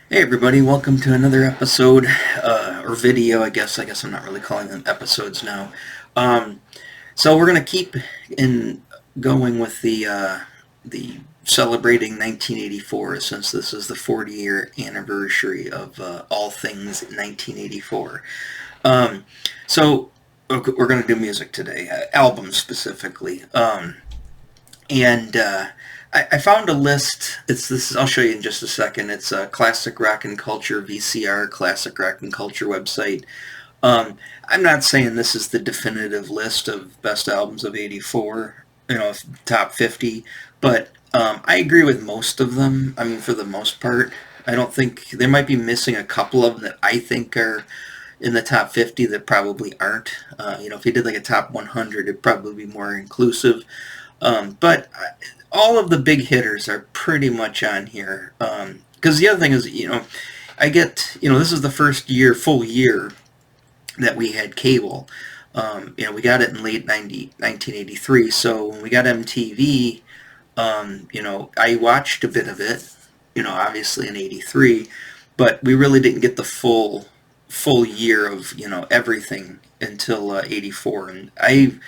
Hey everybody, welcome to another episode, or video, I guess. I guess I'm not really calling them episodes now. Um, so we're gonna keep in going with the celebrating 1984, since this is the 40-year anniversary of all things 1984. Um, so we're gonna do music today, albums specifically. And I found a list. It's this. I'll show you in just a second. It's a Classic Rock and Culture VCR, Classic Rock and Culture website. I'm not saying this is the definitive list of best albums of '84, top 50, but I agree with most of them. I mean, for the most part, I don't think there might be missing a couple of them that I think are in the top 50 that probably aren't. If you did like a top 100, it'd probably be more inclusive. But all of the big hitters are pretty much on here. Because the other thing is, this is the first full year that we had cable. We got it in late 1983. So when we got MTV, I watched a bit of it, obviously in 83, but we really didn't get the full year of, everything until 84. And I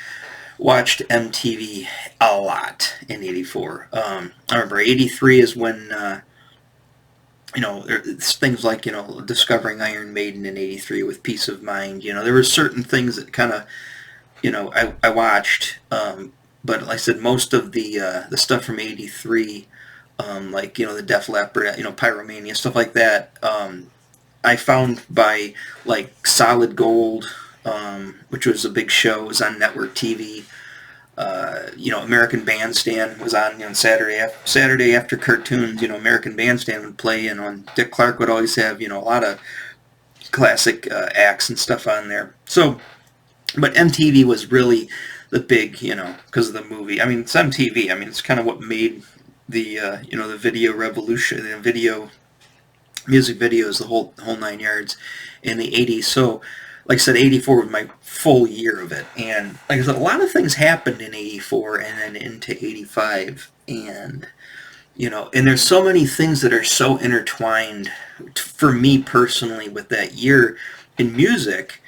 watched MTV a lot in '84. I remember '83 is when it's things like discovering Iron Maiden in '83 with Peace of Mind. There were certain things that kind of I watched, but like I said, most of the stuff from '83, like the Def Leppard, Pyromania, stuff like that. I found by like Solid Gold, which was a big show, was on network TV. American Bandstand was on Saturday after cartoons. American Bandstand would play, and Dick Clark would always have a lot of classic acts and stuff on there. So, but MTV was really the big, because of the movie. I mean, it's MTV. I mean, it's kind of what made the video revolution, the music videos, the whole nine yards in the '80s. So, like I said, '84 was my full year of it, and like I said, a lot of things happened in '84 and then into '85, and there's so many things that are so intertwined for me personally with that year in music.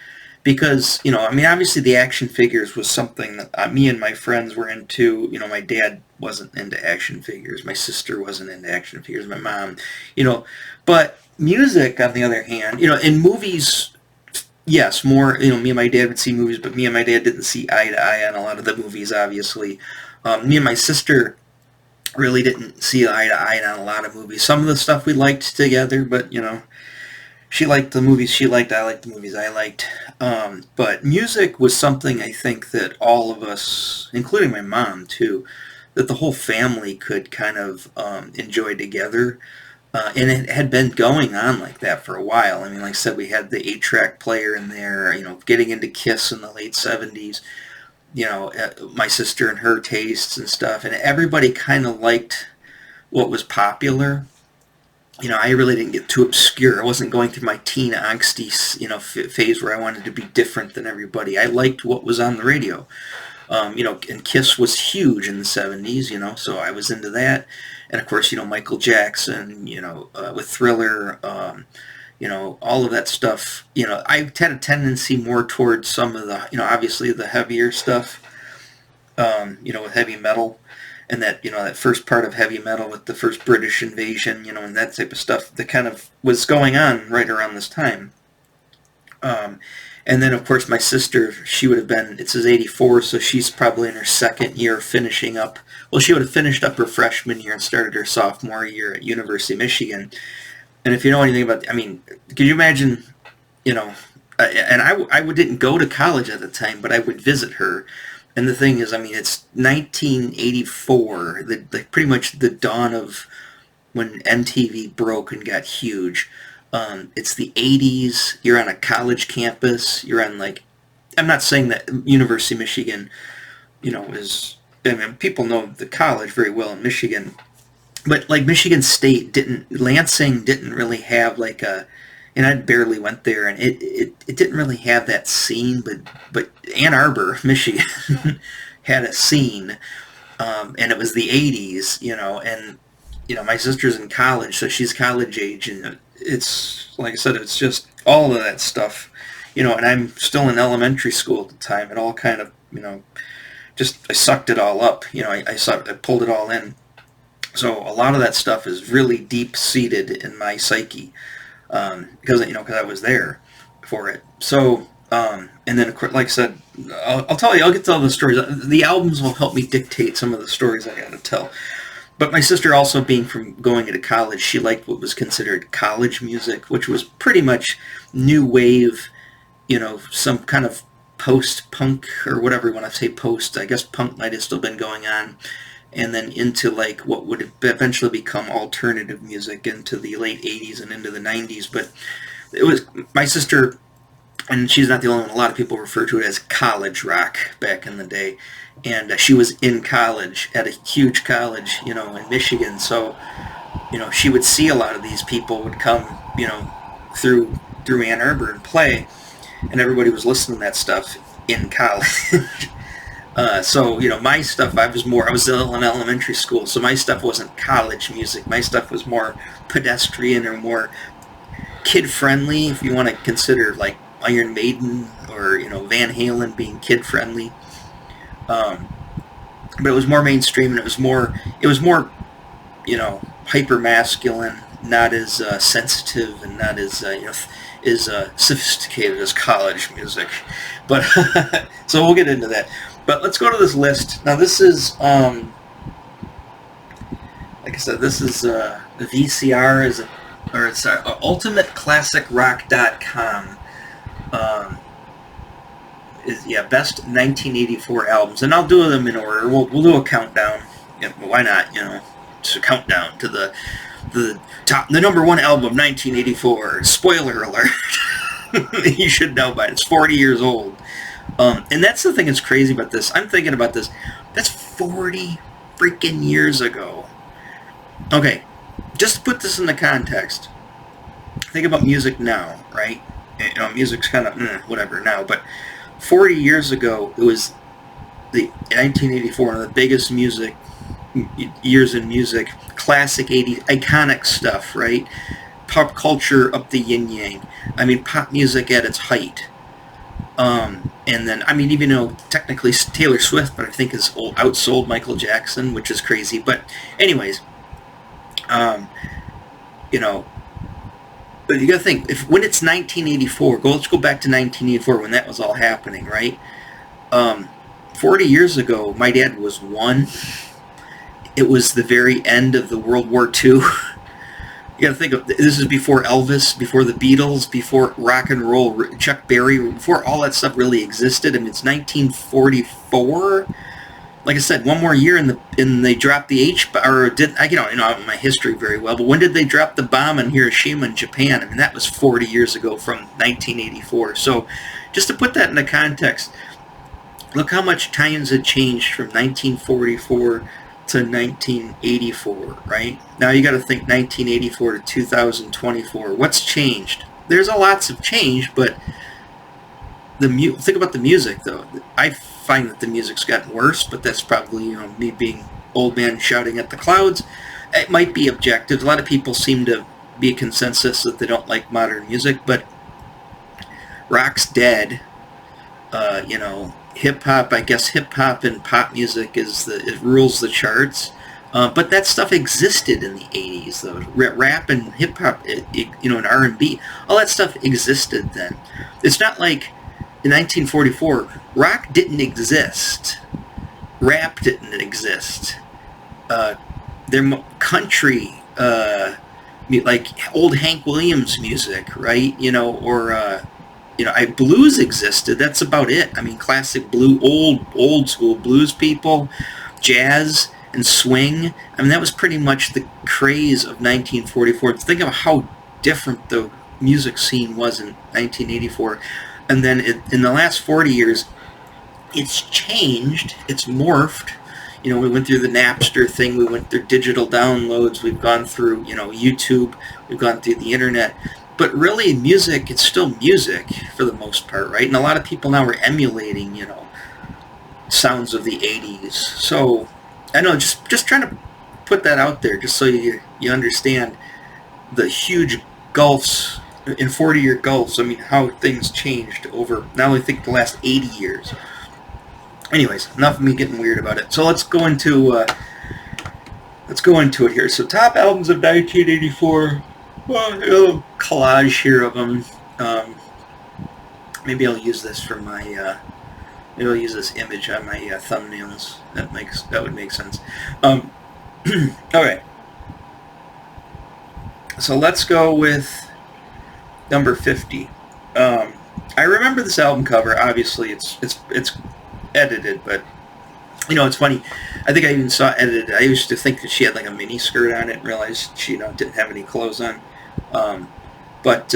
Because obviously the action figures was something that me and my friends were into. My dad wasn't into action figures, my sister wasn't into action figures, my mom, but music, on the other hand, in movies, yes, more, me and my dad would see movies, but me and my dad didn't see eye to eye on a lot of the movies, obviously. Me and my sister really didn't see eye to eye on a lot of movies. Some of the stuff we liked together, but, she liked the movies she liked, I liked the movies I liked. But music was something I think that all of us, including my mom too, that the whole family could kind of enjoy together. And it had been going on like that for a while. I mean, like I said, we had the 8-track player in there, getting into Kiss in the late '70s, my sister and her tastes and stuff. And everybody kind of liked what was popular. I really didn't get too obscure. I wasn't going through my teen angsty, phase where I wanted to be different than everybody. I liked what was on the radio. And Kiss was huge in the '70s, so I was into that. And of course, Michael Jackson, with Thriller, all of that stuff. I had a tendency more towards some of the, obviously the heavier stuff, with heavy metal. And that first part of heavy metal with the first British invasion, and that type of stuff that kind of was going on right around this time. And then, of course, my sister, she would have been, it says '84, so she's probably in her second year finishing up. Well, she would have finished up her freshman year and started her sophomore year at University of Michigan. And if you know anything about, I mean, could you imagine, and I didn't go to college at the time, but I would visit her. And the thing is, I mean, it's 1984, pretty much the dawn of when MTV broke and got huge. It's the '80s. You're on a college campus. You're on I'm not saying that University of Michigan, is. I mean, people know the college very well in Michigan, but like Michigan State Lansing didn't really have and I barely went there, and it didn't really have that scene, but Ann Arbor, Michigan, had a scene, and it was the '80s, and my sister's in college, so she's college age, and it's like I said, it's just all of that stuff, and I'm still in elementary school at the time. It all kind of, just I sucked it all up. I pulled it all in. So a lot of that stuff is really deep seated in my psyche, because I was there for it. So and then like I said, I'll tell you, I'll get to all the stories. The albums will help me dictate some of the stories I got to tell. But my sister, also being from going into college, she liked what was considered college music, which was pretty much new wave, some kind of post-punk, or whatever you want to say, post. I guess punk might have still been going on. And then into like what would eventually become alternative music into the late 80s and into the 90s. But it was my sister, and she's not the only one. A lot of people refer to it as college rock back in the day. And she was in college, at a huge college, in Michigan. So, she would see a lot of these people would come, through Ann Arbor and play, and everybody was listening to that stuff in college. So, my stuff, I was still in elementary school, so my stuff wasn't college music. My stuff was more pedestrian or more kid-friendly, if you want to consider, like, Iron Maiden or, Van Halen being kid-friendly. But it was more mainstream, and it was more, hyper masculine, not as sensitive, and not as sophisticated as college music. But so we'll get into that. But let's go to this list. Now this is, like I said, this is the VCR it's UltimateClassicRock.com. Best 1984 albums, and I'll do them in order. We'll do a countdown. Why not? Just a countdown to the number one album of 1984. Spoiler alert! You should know by it. It's 40 years old, and that's the thing that's crazy about this. I'm thinking about this. That's 40 freaking years ago. Okay, just to put this into context, think about music now, right? Music's kind of whatever now, but 40 years ago, it was the 1984, one of the biggest years in music, classic 80s, iconic stuff, right? Pop culture up the yin-yang. I mean, pop music at its height. And then, even though technically Taylor Swift, but I think has outsold Michael Jackson, which is crazy. But anyways, but you gotta think, when it's 1984, let's go back to 1984 when that was all happening, right? 40 years ago, my dad was 1. It was the very end of the World War II. You gotta think of, this is before Elvis, before the Beatles, before rock and roll, Chuck Berry, before all that stuff really existed. It's 1944. Like I said, one more year and they dropped the I don't know my history very well, but when did they drop the bomb on Hiroshima in Japan? That was 40 years ago from 1984. So just to put that into context, look how much times had changed from 1944 to 1984, right? Now you got to think 1984 to 2024. What's changed? There's lots of change, but think about the music, though. I find that the music's gotten worse, but that's probably me being old man shouting at the clouds. It might be objective. A lot of people seem to be a consensus that they don't like modern music, but rock's dead. Hip hop. I guess hip hop and pop music it rules the charts. But that stuff existed in the 80s, though. Rap and hip hop, and R&B, all that stuff existed then. It's not like in 1944, rock didn't exist. Rap didn't exist. Country, like old Hank Williams music, right? Blues existed. That's about it. Classic old school blues people, jazz and swing. That was pretty much the craze of 1944. Think of how different the music scene was in 1984. And then in the last 40 years, it's changed. It's morphed. We went through the Napster thing. We went through digital downloads. We've gone through, YouTube. We've gone through the internet. But really, music, it's still music for the most part, right? And a lot of people now are emulating, sounds of the 80s. So, I know, just trying to put that out there just so you understand the huge gulfs, in 40-year gulfs. I mean, how things changed over, not only think the last 80 years. Anyways, enough of me getting weird about it. So let's go into it here. So top albums of 1984. Well, a little collage here of them. Maybe I'll use this for my. Maybe I'll use this image on my thumbnails. That would make sense. All right. So let's go with number 50. I remember this album cover. Obviously, it's edited, but it's funny. I think I even saw it edited. I used to think that she had like a mini skirt on it, and realized she didn't have any clothes on. But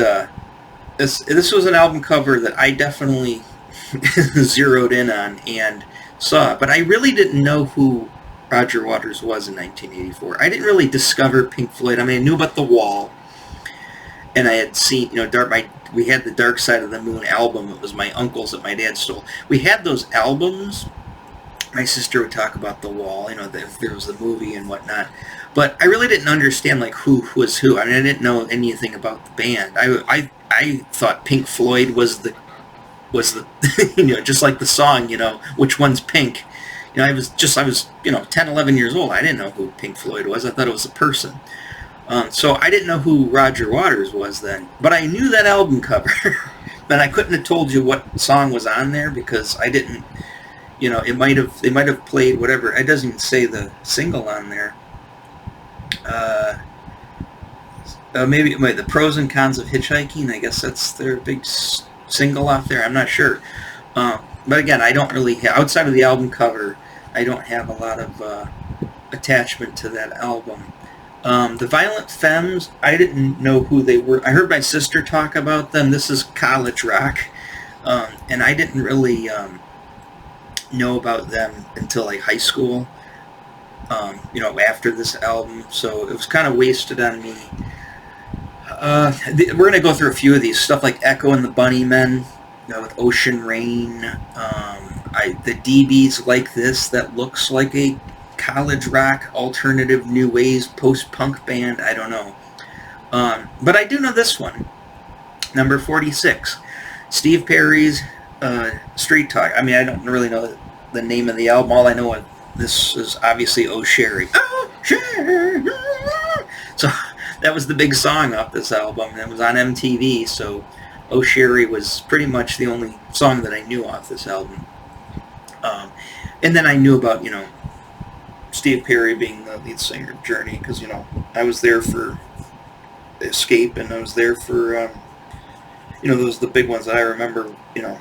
this was an album cover that I definitely zeroed in on and saw. But I really didn't know who Roger Waters was in 1984. I didn't really discover Pink Floyd. I mean, I knew about The Wall, and I had seen, we had the Dark Side of the Moon album. It was my uncle's that my dad stole. We had those albums. My sister would talk about The Wall, if there was the movie and whatnot. But I really didn't understand who was who. I mean, I didn't know anything about the band. I thought Pink Floyd was the just like the song, which one's Pink. I was 10, 11 years old. I didn't know who Pink Floyd was. I thought it was a person. So I didn't know who Roger Waters was then. But I knew that album cover. And I couldn't have told you what song was on there because I didn't, they might have played whatever. It doesn't even say the single on there. Maybe the Pros and Cons of Hitchhiking. I guess that's their big single off there. I'm not sure. But again, I don't really have, outside of the album cover, I don't have a lot of attachment to that album. The Violent Femmes, I didn't know who they were. I heard my sister talk about them. This is college rock. And I didn't really know about them until high school, after this album. So it was kind of wasted on me. We're going to go through a few of these. Stuff like Echo and the Bunnymen, with Ocean Rain. The DBs like this that looks like a college rock, alternative, new ways, post-punk band. I don't know. But I do know this one. Number 46. Steve Perry's Street Talk. I mean, I don't really know the name of the album. All I know is this is obviously Oh Sherry. Oh Sherry. So that was the big song off this album. It was on MTV, so Oh Sherry was pretty much the only song that I knew off this album. And then I knew about, Steve Perry being the lead singer of Journey, because, I was there for Escape, and I was there for, those are the big ones that I remember,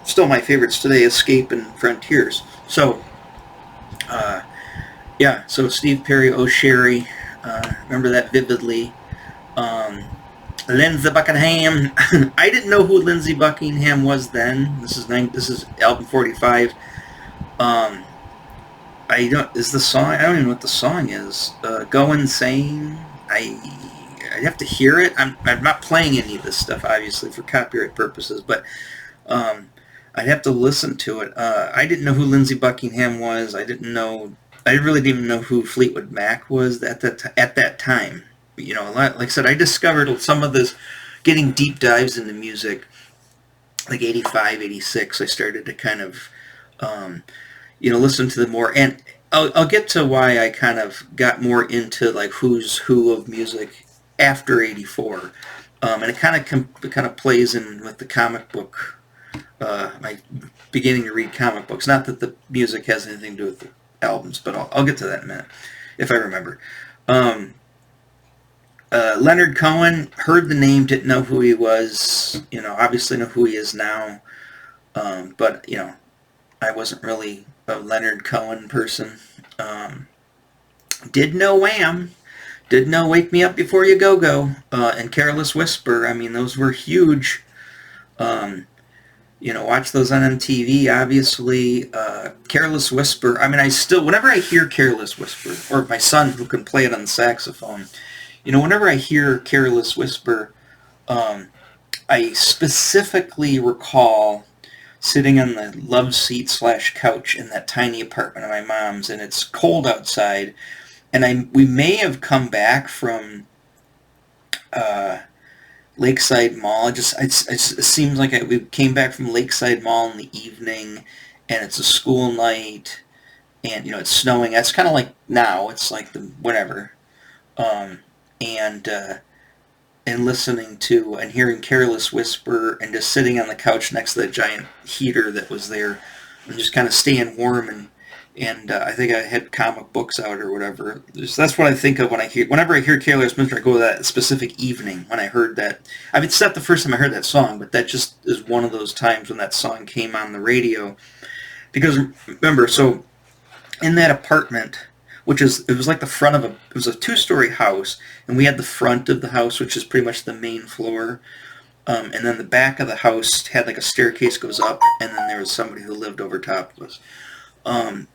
still my favorites today, Escape and Frontiers. So, so Steve Perry, Oh Sherry, remember that vividly. Lindsey Buckingham. I didn't know who Lindsey Buckingham was then. This is album 45. I don't even know what the song is. Go Insane. I have to hear it. I'm not playing any of this stuff, obviously, for copyright purposes, but I'd have to listen to it. I didn't know who Lindsey Buckingham was. I really didn't even know who Fleetwood Mac was at that time. Like I said, I discovered some of this, getting deep dives into music, like 85, 86. I started to kind of, listen to the more, and I'll get to why I kind of got more into who's who of music after 84, and it kind of plays in with the comic book. My beginning to read comic books. Not that the music has anything to do with the albums, but I'll get to that in a minute if I remember. Leonard Cohen, heard the name, didn't know who he was. Obviously know who he is now, but I wasn't really a Leonard Cohen person. Did know Wham, did know Wake Me Up Before You Go Go, and Careless Whisper. I mean, those were huge. Watch those on MTV, obviously. Careless Whisper, I mean, whenever I hear Careless Whisper, or my son who can play it on the saxophone, whenever I hear Careless Whisper, I specifically recall sitting on the love seat / couch in that tiny apartment of my mom's, and it's cold outside, and we may have come back from Lakeside Mall. It seems like we came back from Lakeside Mall in the evening, and it's a school night, and it's snowing. That's kind of like now. It's like the whatever, um, and listening to and hearing Careless Whisper, and just sitting on the couch next to the giant heater that was there, and just kind of staying warm, and I think I had comic books out or whatever. That's what I think of whenever I hear Careless Whisper. I go to that specific evening when I heard that. I mean, it's not the first time I heard that song, but that just is one of those times when that song came on the radio. Because remember, so in that apartment, it was like the front of it was a 2-story house, and we had the front of the house, which is pretty much the main floor, and then the back of the house had like a staircase goes up, and then there was somebody who lived over top of us.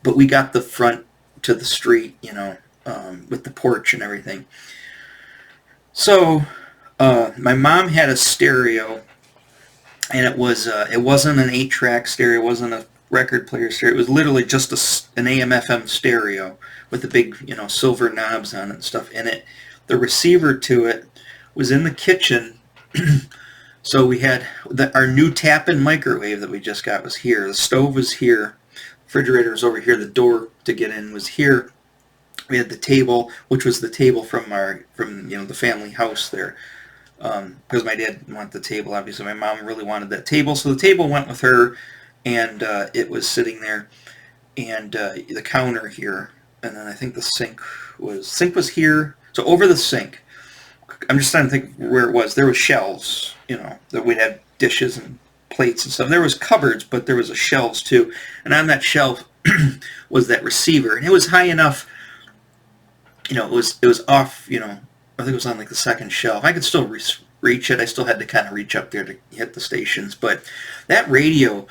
But we got the front to the street, with the porch and everything. So my mom had a stereo, and it wasn't an 8-track stereo, it wasn't a record player stereo. It was literally just an AM/FM stereo with the big, silver knobs on it and stuff. And the receiver to it was in the kitchen. So we had our new tap-in microwave that we just got was here. The stove was here. Refrigerator was over here. The door to get in was here. We had the table, which was the table from the family house there. Because my dad didn't want the table, obviously. My mom really wanted that table, so the table went with her, and it was sitting there, and the counter here, and then I think the sink was here. So over the sink, I'm just trying to think where it was. There was shelves, that we'd have dishes and plates and stuff. There was cupboards, but there was shelves too, and on that shelf was that receiver, and it was high enough. It was off. I think it was on like the second shelf. I could still reach it. I still had to kind of reach up there to hit the stations, but that radio.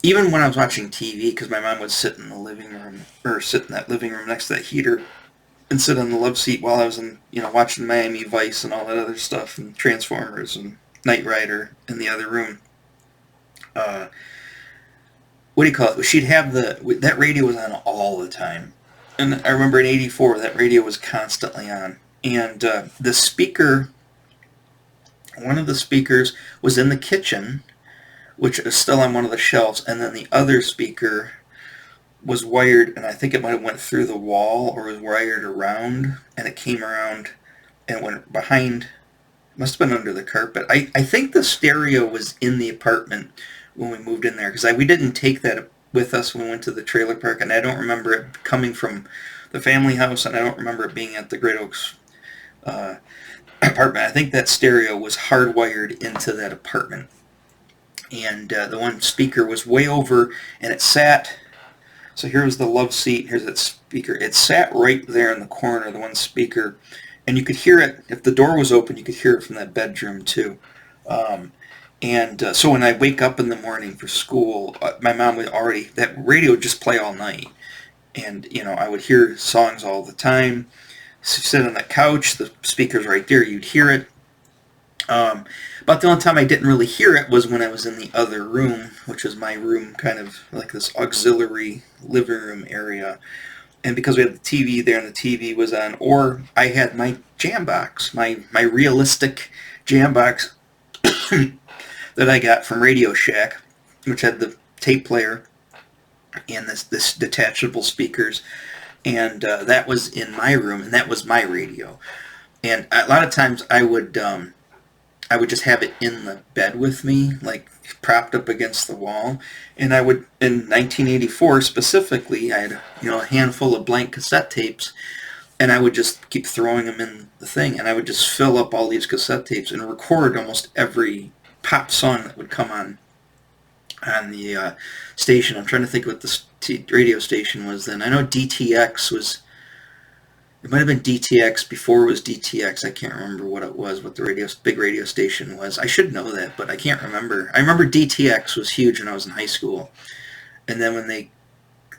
Even when I was watching TV, because my mom would sit in the living room, or sit in that living room next to that heater, and sit on the love seat while I was watching Miami Vice and all that other stuff, and Transformers and Knight Rider in the other room. What do you call it? She'd have that radio was on all the time, and I remember in '84 that radio was constantly on, and the speaker, one of the speakers was in the kitchen, which is still on one of the shelves, and then the other speaker was wired, and I think it might have went through the wall or was wired around, and it came around and went behind. Must have been under the carpet. I think the stereo was in the apartment when we moved in there, because we didn't take that with us when we went to the trailer park, and I don't remember it coming from the family house, and I don't remember it being at the Great Oaks apartment. I think that stereo was hardwired into that apartment. And the one speaker was way over, and it sat, so here was the love seat, here's that speaker. It sat right there in the corner, the one speaker, and you could hear it, if the door was open, you could hear it from that bedroom too. So when I wake up in the morning for school, my mom would that radio would just play all night. And, I would hear songs all the time. Sit on the couch, the speaker's right there, you'd hear it. But the only time I didn't really hear it was when I was in the other room, which was my room, kind of like this auxiliary living room area. And because we had the TV there and the TV was on, or I had my jam box, my realistic jam box that I got from Radio Shack, which had the tape player and this detachable speakers. And that was in my room, and that was my radio. And a lot of times I would just have it in the bed with me, like propped up against the wall. And I would, in 1984 specifically, I had a handful of blank cassette tapes, and I would just keep throwing them in the thing, and I would just fill up all these cassette tapes and record almost every pop song that would come on the station. I'm trying to think what the radio station was then. I know DTX was. It might have been DTX before it was DTX. I can't remember what it was, what the big radio station was. I should know that, but I can't remember. I remember DTX was huge when I was in high school. And then when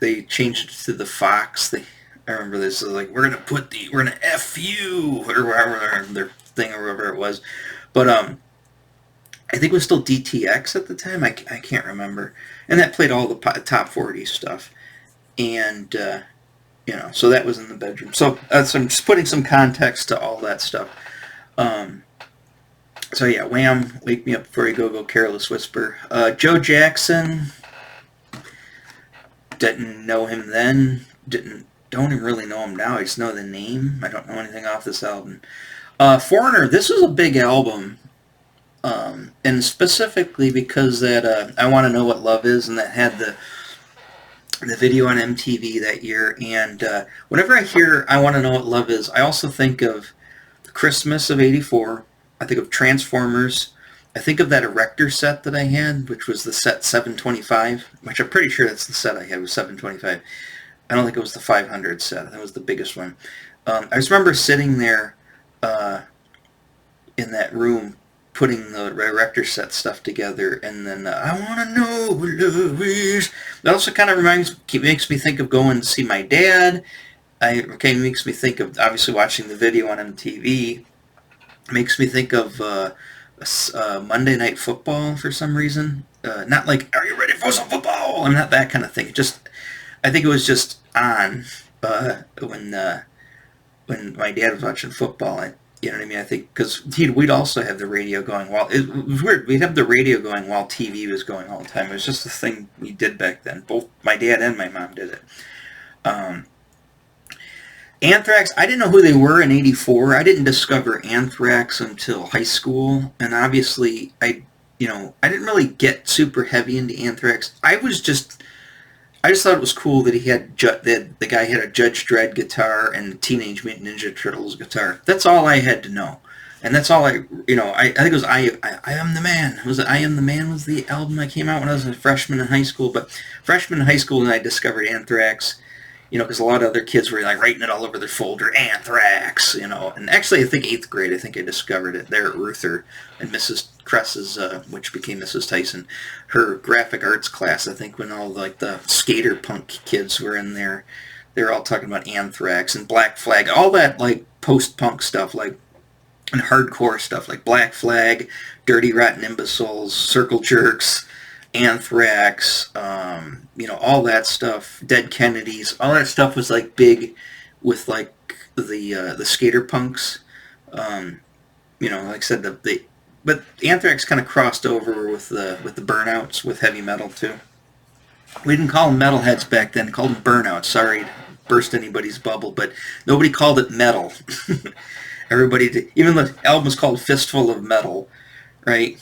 they changed it to the Fox, I remember this was like, we're gonna F you, or whatever their thing, or whatever it was. But I think it was still DTX at the time. I can't remember. And that played all the top 40 stuff. And so that was in the bedroom. So I'm just putting some context to all that stuff. So yeah, Wham! Wake Me Up Before You Go Go, Careless Whisper. Joe Jackson. Didn't know him then. Don't even really know him now. I just know the name. I don't know anything off this album. Foreigner. This was a big album. And specifically because that I Want to Know What Love Is, and that had the video on MTV that year. And whenever I hear I Want to Know What Love Is, I also think of Christmas of '84. I think of Transformers. I think of that Erector set that I had, which was the set 725, which I'm pretty sure that's the set I had, was 725. I don't think it was the 500 set. That was the biggest one. I just remember sitting there in that room putting the Erector set stuff together, and then I Want to Know What Love Is. That also kind of makes me think of going to see my dad. Makes me think of, obviously, watching the video on MTV. Makes me think of Monday Night Football for some reason. Not like, are you ready for some football? I'm not that kind of thing. I think it was just on when my dad was watching football. You know what I mean? I think because we'd also have the radio going while it was weird. We'd have the radio going while TV was going all the time. It was just a thing we did back then. Both my dad and my mom did it. Anthrax, I didn't know who they were in '84. I didn't discover Anthrax until high school, and obviously I didn't really get super heavy into Anthrax. I just thought it was cool that the guy had a Judge Dredd guitar and the Teenage Mutant Ninja Turtles guitar. That's all I had to know, and that's all I think it was I Am the Man. Was it I Am the Man was the album that came out when I was a freshman in high school? But freshman in high school, and I discovered Anthrax. Because a lot of other kids were like writing it all over their folder, Anthrax, and actually I think 8th grade, I think I discovered it there at Ruther and Mrs. Kress's, which became Mrs. Tyson, her graphic arts class. I think when all like the skater punk kids were in there, they were all talking about Anthrax and Black Flag, all that like post-punk stuff, like and hardcore stuff like Black Flag, Dirty Rotten Imbeciles, Circle Jerks, Anthrax, all that stuff, Dead Kennedys, all that stuff was like big with like the skater punks. Like I said, but Anthrax kind of crossed over with the Burnouts with heavy metal too. We didn't call them metalheads back then; called them Burnouts. Sorry to burst anybody's bubble, but nobody called it metal. Everybody did. Even the album was called Fistful of Metal, right?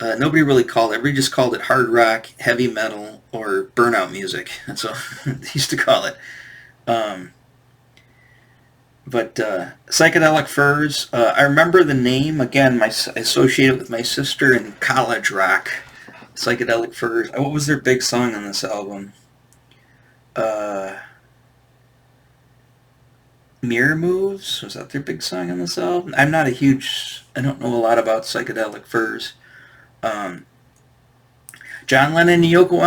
Nobody really called it. Everybody just called it hard rock, heavy metal, or burnout music. That's what they used to call it. But Psychedelic Furs, I remember the name. Again, I associate it with my sister in college rock. Psychedelic Furs. What was their big song on this album? Mirror Moves? Was that their big song on this album? I don't know a lot about Psychedelic Furs. John Lennon and Yoko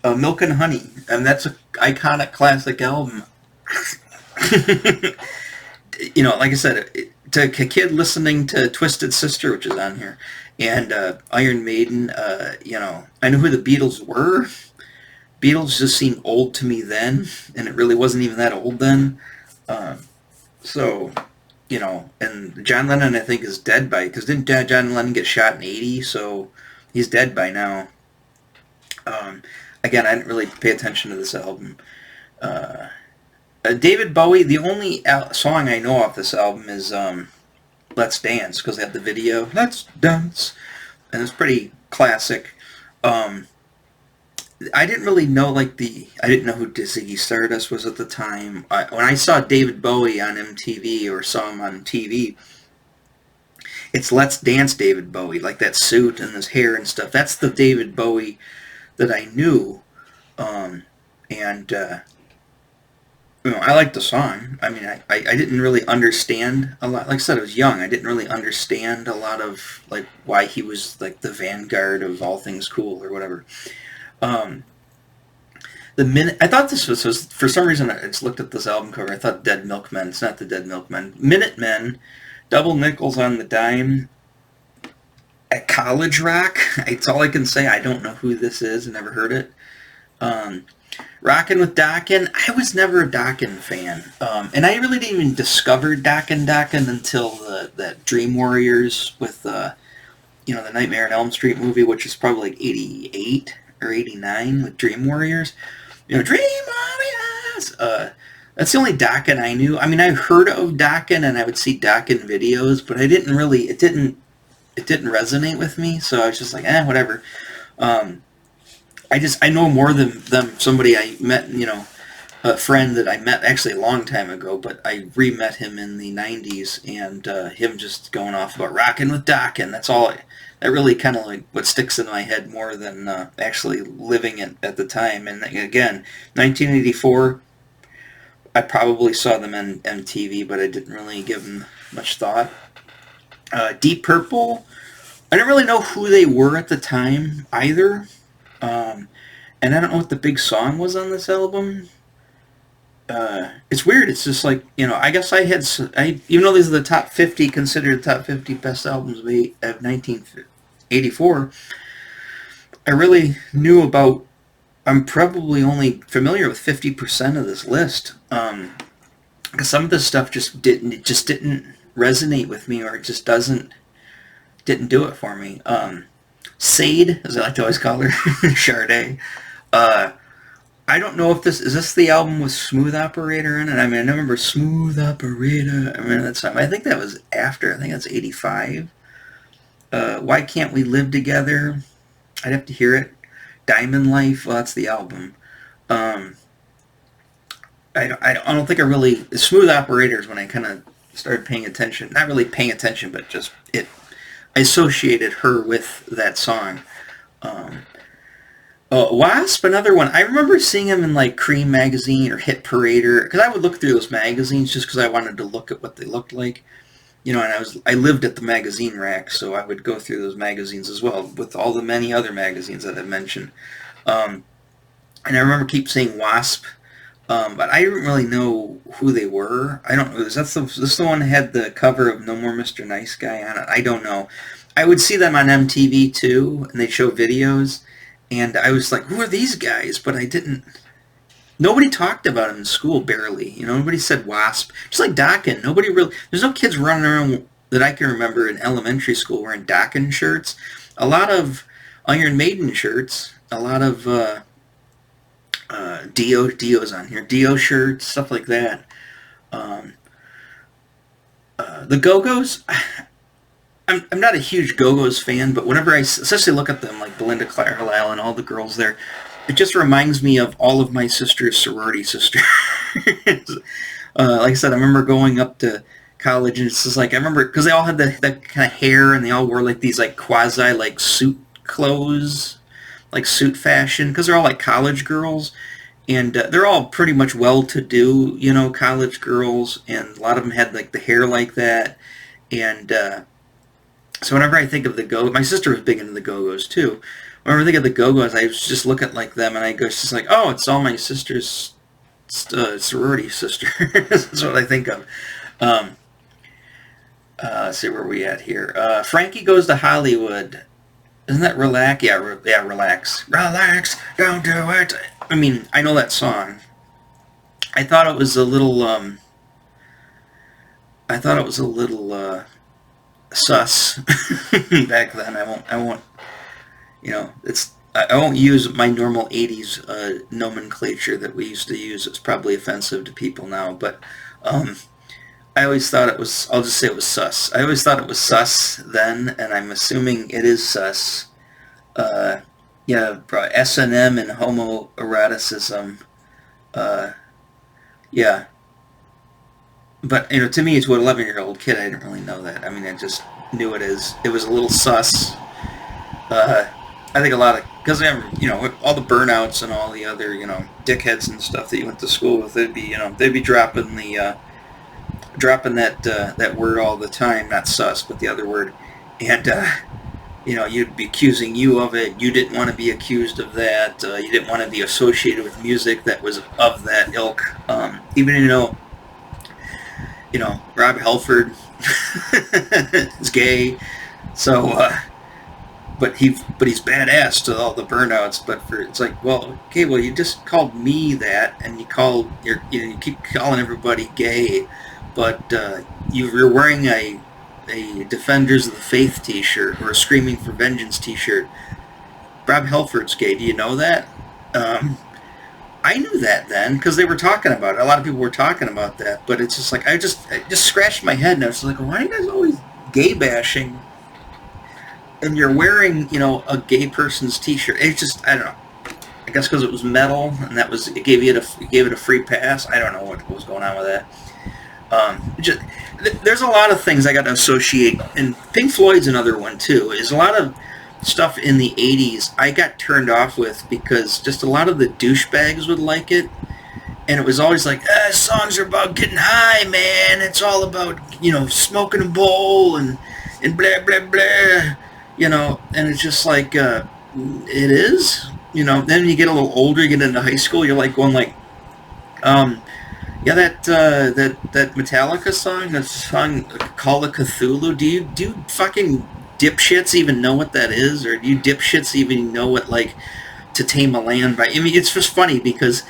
Ono, Milk and Honey, and that's an iconic classic album. Like I said, to a kid listening to Twisted Sister, which is on here, and Iron Maiden, I knew who the Beatles were. Beatles just seemed old to me then, and it really wasn't even that old then. And John Lennon, I think, is dead because didn't John Lennon get shot in '80? So he's dead by now. Again, I didn't really pay attention to this album. David Bowie, the only song I know off this album is Let's Dance, because they had the video, Let's Dance, and it's pretty classic. I didn't really know, I didn't know who Ziggy Stardust was at the time. When I saw David Bowie on MTV, or saw him on TV, it's Let's Dance David Bowie, like that suit and his hair and stuff. That's the David Bowie that I knew. I liked the song. I mean, I didn't really understand a lot. Like I said, I was young. I didn't really understand a lot of, why he was, the vanguard of all things cool, or whatever. I thought this was for some reason I just looked at this album cover. I thought Dead Milkmen. It's not the Dead Milkmen. Minutemen, double nickels on the dime. At College Rock. It's all I can say. I don't know who this is. I never heard it. Rockin' with Dokken. I was never a Dokken fan, and I really didn't even discover Dokken until that Dream Warriors with the Nightmare on Elm Street movie, which is probably like '88 or '89 with Dream Warriors. Dream Warriors. That's the only Dokken I knew. I mean, I heard of Dokken and I would see Dokken videos, but I didn't really. It didn't resonate with me, so I was just like, whatever. I know more than them. Somebody I met, a friend that I met actually a long time ago, but I re-met him in the '90s, and him just going off about rocking with Dokken. That's all. That really kind of like what sticks in my head more than actually living it at the time. And again, 1984. I probably saw them on MTV, but I didn't really give them much thought. Deep Purple. I didn't really know who they were at the time either. And I don't know what the big song was on this album. It's weird. It's just like, I guess even though these are the top 50, considered the top 50 best albums of 1984, I really knew about, I'm probably only familiar with 50% of this list. Because some of this stuff just didn't resonate with me, or it just didn't do it for me. Sade, as I like to always call her, Sade. I don't know if is this the album with Smooth Operator in it? I mean, I remember Smooth Operator. I mean, that's I think that was after. I think that's '85. Why Can't We Live Together? I'd have to hear it. Diamond Life. Well, that's the album. I don't think I really... Smooth Operator is when I kind of started paying attention. Not really paying attention, but just I associated her with that song. Wasp, another one. I remember seeing him in like Cream magazine or Hit Parader, because I would look through those magazines just because I wanted to look at what they looked like. And I lived at the magazine rack, so I would go through those magazines as well, with all the many other magazines that I mentioned. And I remember keep seeing Wasp, but I didn't really know who they were. I don't know. Is this the one that had the cover of No More Mr. Nice Guy on it? I don't know. I would see them on MTV too, and they'd show videos, and I was like, who are these guys? But I didn't... Nobody talked about him in school, barely. Nobody said Wasp. Just like Dokken. Nobody really... There's no kids running around that I can remember in elementary school wearing Dokken shirts. A lot of Iron Maiden shirts. A lot of Dio's on here. Dio shirts, stuff like that. The Go-Go's... I'm not a huge Go-Go's fan, but whenever I especially look at them, like Belinda Carlisle and all the girls there, it just reminds me of all of my sister's sorority sisters. Like I said, I remember going up to college, and it's just like, I remember, because they all had that kind of hair, and they all wore like these like quasi like suit clothes, like suit fashion, because they're all like college girls, and they're all pretty much well-to-do, college girls, and a lot of them had like the hair like that, and so whenever I think of the my sister was big into the Go-Go's too. Whenever I think of the Go-Go's, I just look at like them, and I go, it's just like, oh, it's all my sister's sorority sisters. That's what I think of. Let's see where we at here. Frankie Goes to Hollywood. Isn't that Relax? Yeah, Relax. Relax, don't do it. I mean, I know that song. I thought it was a little, sus back then. I won't. I won't use my normal '80s nomenclature that we used to use. It's probably offensive to people now, but I always thought it was. I'll just say it was sus. I always thought it was sus then, and I'm assuming it is sus. S&M and homoeroticism. Yeah. But, to me, as an 11-year-old kid, I didn't really know that. I mean, I just knew it was a little sus. I think a lot of, because all the burnouts and all the other, dickheads and stuff that you went to school with, they'd be dropping that word all the time, not sus, but the other word, and you'd be accusing you of it. You didn't want to be accused of that. You didn't want to be associated with music that was of that ilk. Even Rob Halford is gay, so. but he's badass to all the burnouts. But for it's like, well, okay, well, you just called me that, and you keep calling everybody gay, but you're wearing a Defenders of the Faith T-shirt or a Screaming for Vengeance T-shirt. Rob Halford's gay. Do you know that? I knew that then because they were talking about it. A lot of people were talking about that, but it's just like I just scratched my head and I was like, why are you guys always gay bashing? And you're wearing, a gay person's T-shirt. It's just, I don't know. I guess because it was metal and it gave it a free pass. I don't know what was going on with that. There's a lot of things I got to associate, and Pink Floyd's another one too. Is a lot of stuff in the 80s I got turned off with because just a lot of the douchebags would like it, and it was always like, songs are about getting high, man. It's all about, smoking a bowl and blah, blah, blah, and it's just like, it is, then you get a little older, you get into high school, you're like going like, yeah, that Metallica song, Call of Cthulhu, do you fucking dipshits even know what that is? Or do you dipshits even know what, like, To Tame a Land by... I mean, it's just funny because,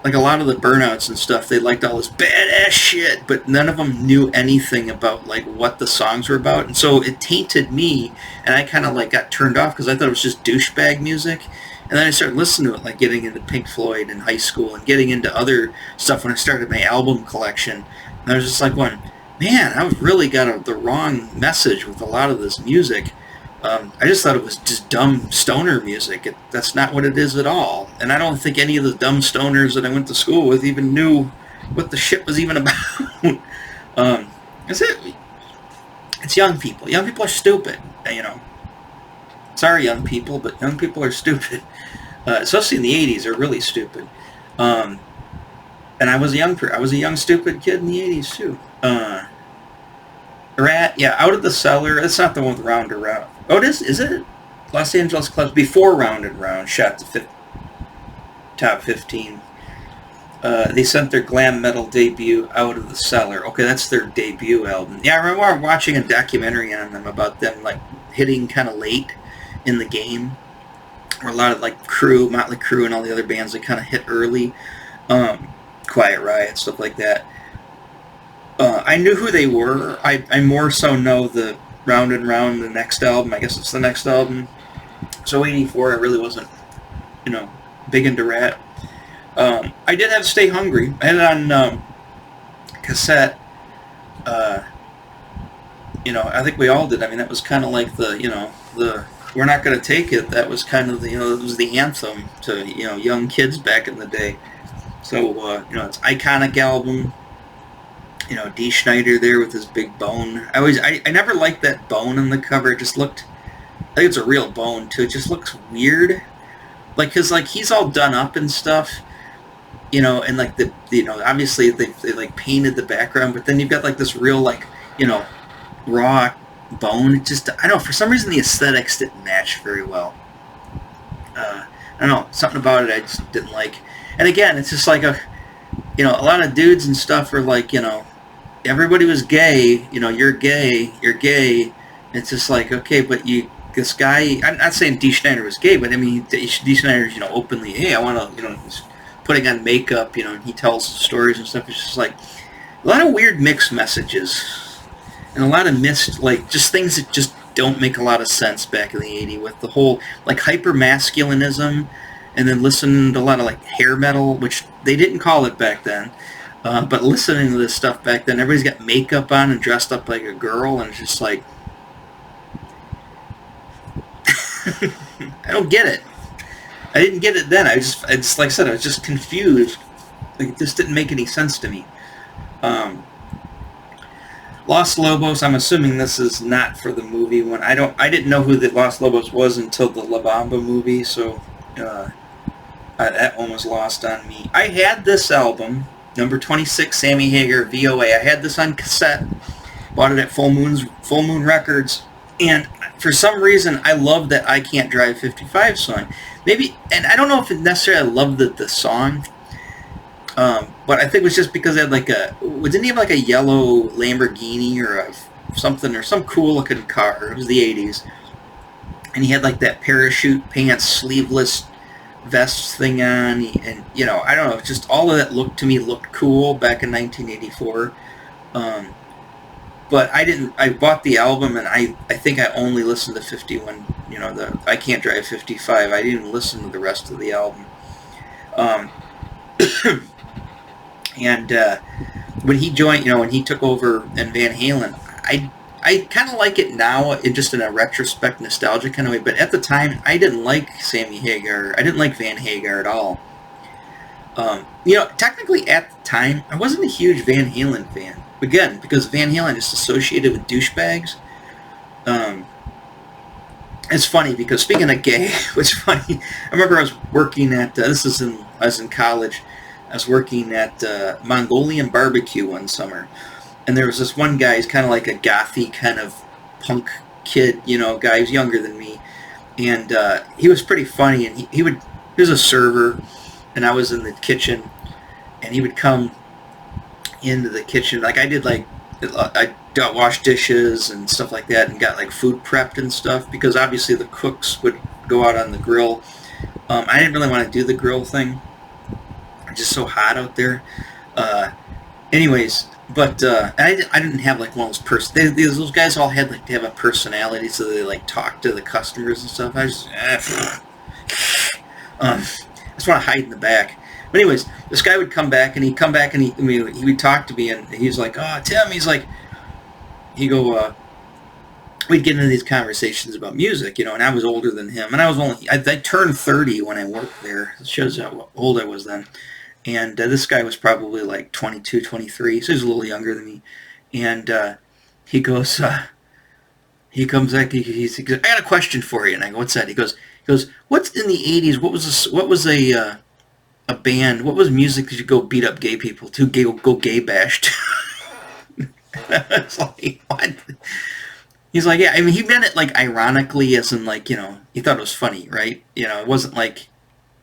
like, a lot of the burnouts and stuff, they liked all this badass shit, but none of them knew anything about, like, what the songs were about. And so it tainted me, and I kind of, like, got turned off because I thought it was just douchebag music. And then I started listening to it, like getting into Pink Floyd in high school and getting into other stuff when I started my album collection. And I was just like going, man, I've really got the wrong message with a lot of this music. I just thought it was just dumb stoner music. That's not what it is at all. And I don't think any of the dumb stoners that I went to school with even knew what the shit was even about. It's young people. Young people are stupid, Sorry, young people, but young people are stupid. Especially in the 80s, they're really stupid. And I was a young stupid kid in the 80s too. Out of the Cellar. That's not the one with Round and Round. Oh, it is. Is it? Los Angeles Clubs before Round and Round shot the top 15. They sent their glam metal debut, Out of the Cellar. Okay, that's their debut album. Yeah, I remember watching a documentary on them about them like hitting kind of late in the game, or a lot of like Motley Crue and all the other bands that kind of hit early, Quiet Riot, stuff like that. I knew who they were. I more so know the Round and Round, the next album. I guess it's the next album. So 84, I really wasn't, big into Rat. I did have Stay Hungry. I had it on cassette. I think we all did. I mean, that was kind of like the We're Not Gonna Take It. That was kind of it was the anthem to, young kids back in the day. So, it's iconic album. Dee Snider there with his big bone. I never liked that bone on the cover. It just looked, I think it's a real bone too. It just looks weird. Like, cause like he's all done up and stuff, and like obviously they like painted the background, but then you've got like this real like, raw bone. It just, I don't know, for some reason the aesthetics didn't match very well. I don't know, something about it I just didn't like. And again, it's just like a lot of dudes and stuff are like, everybody was gay, you're gay. It's just like, okay, but this guy, I'm not saying Dee Snider was gay, but I mean, Dee Snider's, openly, hey, I want to, he's putting on makeup, and he tells stories and stuff. It's just like a lot of weird mixed messages and a lot of missed, like, just things that just don't make a lot of sense back in the 80s with the whole, like, hyper-masculinism, and then listening to a lot of, like, hair metal, which they didn't call it back then. But listening to this stuff back then, everybody's got makeup on and dressed up like a girl, and it's just like, I don't get it. I didn't get it then. I just like I said, I was just confused. Like, it just didn't make any sense to me. Los Lobos, I'm assuming this is not for the movie one. I didn't know who the Los Lobos was until the La Bamba movie, so that one was lost on me. I had this album, number 26, Sammy Hagar, VOA. I had this on cassette. Bought it at Full Moon Records. And for some reason, I love that I Can't Drive 55 song. Maybe, and I don't know if necessarily I loved the song, but I think it was just because it had like didn't he have like a yellow Lamborghini or something, or some cool looking car? It was the 80s. and he had like that parachute pants, sleeveless vest thing on, and I don't know, just all of that looked cool back in 1984. Um, but I didn't. I bought the album, and I think I only listened to 51. The I Can't Drive 55. I didn't listen to the rest of the album. Um, and when he joined, when he took over in Van Halen, I kind of like it now, just in a retrospect, nostalgia kind of way. But at the time, I didn't like Sammy Hagar. I didn't like Van Hagar at all. Technically at the time, I wasn't a huge Van Halen fan. Again, because Van Halen is associated with douchebags. It's funny because speaking of gay, it was funny. I remember I was working at I was in college. I was working at Mongolian Barbecue one summer, and there was this one guy. He's kind of like a gothy kind of punk kid, guy. He was younger than me, and he was pretty funny. And he was a server, and I was in the kitchen, and he would come into the kitchen like I did, like I got washed dishes and stuff like that, and got like food prepped and stuff, because obviously the cooks would go out on the grill. I didn't really want to do the grill thing. It's just so hot out there. Anyways, but I didn't have like one of those those guys all had like to have a personality, so they like talk to the customers and stuff. I just want to hide in the back. But anyways, this guy would come back, and he would talk to me, and he's like, "Oh, Tim," we'd get into these conversations about music, and I was older than him, and I turned 30 when I worked there. It shows how old I was then. And this guy was probably like 22, 23, so he was a little younger than me. And he goes, he comes back, he goes, "I got a question for you." And I go, "What's that?" He goes, "What's in the 80s? What was a band? What was music that you go beat up gay people to, go gay bashed?" It's like, what? He's like, yeah. I mean, he meant it like ironically, as in like, he thought it was funny, right? It wasn't like,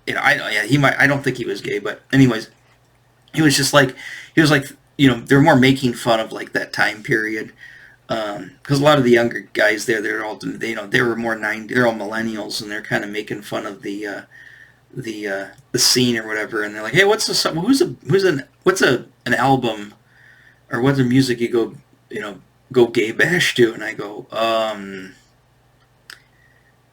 I don't think he was gay, but anyways, he was like, they're more making fun of like that time period, because a lot of the younger guys there, they're all, they were more they're all millennials, and they're kind of making fun of the scene or whatever, and they're like, "Hey, what's an album, or what's the music you go gay bash to?" And I go,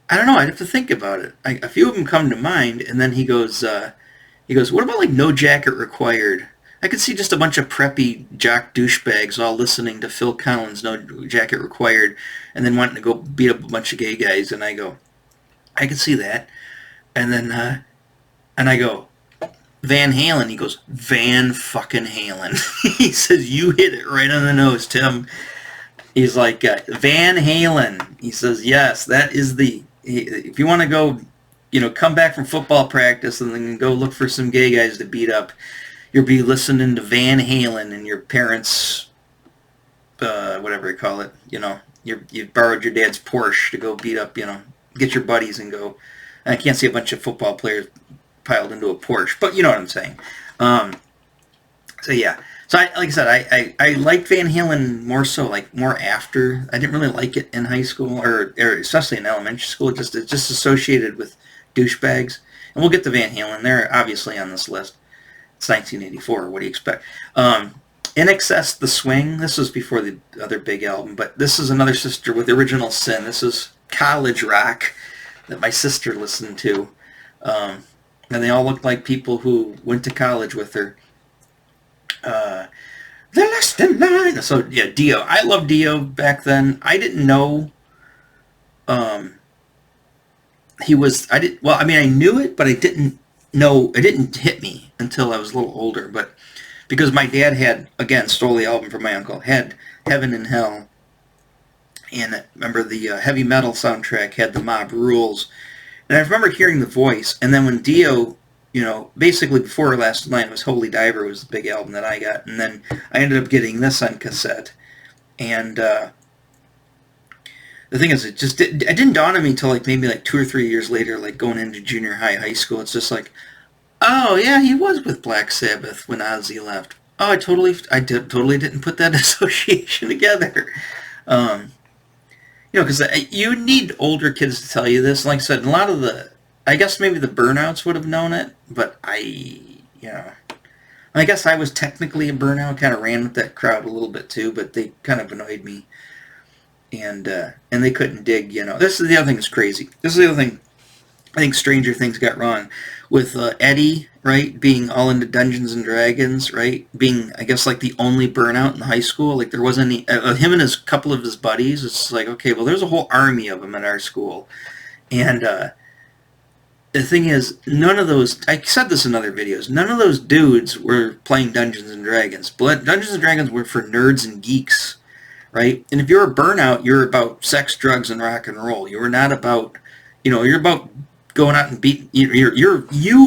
I don't know. I'd have to think about it. A few of them come to mind, and then he goes, "What about like No Jacket Required?" I could see just a bunch of preppy jock douchebags all listening to Phil Collins' No Jacket Required, and then wanting to go beat up a bunch of gay guys. And I go, I could see that. And then, and I go, "Van Halen." He goes, "Van fucking Halen." He says, "You hit it right on the nose, Tim." He's like, "Van Halen." He says, "Yes, that is if you want to go, come back from football practice and then go look for some gay guys to beat up, you'll be listening to Van Halen and your parents, whatever you call it, you borrowed your dad's Porsche to go beat up, get your buddies and go." And I can't see a bunch of football players piled into a Porsche, but you know what I'm saying. So yeah. So like I said, I liked Van Halen more so, like more after. I didn't really like it in high school, or especially in elementary school. It's just associated with douchebags. And we'll get to Van Halen. They're obviously on this list. It's 1984. What do you expect? INXS, The Swing. This was before the other big album, but this is another sister with Original Sin. This is college rock that my sister listened to. And they all looked like people who went to college with her. The Last in Line. So yeah, Dio. I loved Dio back then. I didn't know he was. I knew it, but I didn't know. It didn't hit me until I was a little older. But because my dad stole the album from my uncle, had Heaven and Hell, and remember the heavy metal soundtrack had the Mob Rules, and I remember hearing the voice. And then when Dio, basically before Last in Line was Holy Diver, was the big album that I got. And then I ended up getting this on cassette. And the thing is, it didn't dawn on me until maybe 2 or 3 years later, like going into junior high school. It's just like, oh yeah, he was with Black Sabbath when Ozzy left. Oh, I totally didn't put that association together. You know, because you need older kids to tell you this. Like I said, a lot of I guess maybe the burnouts would have known it, but I guess I was technically a burnout, kind of ran with that crowd a little bit too, but they kind of annoyed me, and they couldn't dig. This is the other thing that's crazy. This is the other thing I think Stranger Things got wrong with Eddie, right, being all into Dungeons and Dragons, right, being, I guess, like the only burnout in high school. Like, there wasn't any, him and his couple of his buddies, it's like, okay, well, there's a whole army of them in our school. And the thing is, none of those, I said this in other videos, none of those dudes were playing Dungeons and Dragons. Dungeons and Dragons were for nerds and geeks, right? And if you're a burnout, you're about sex, drugs, and rock and roll. You were not about, you're about going out and beat you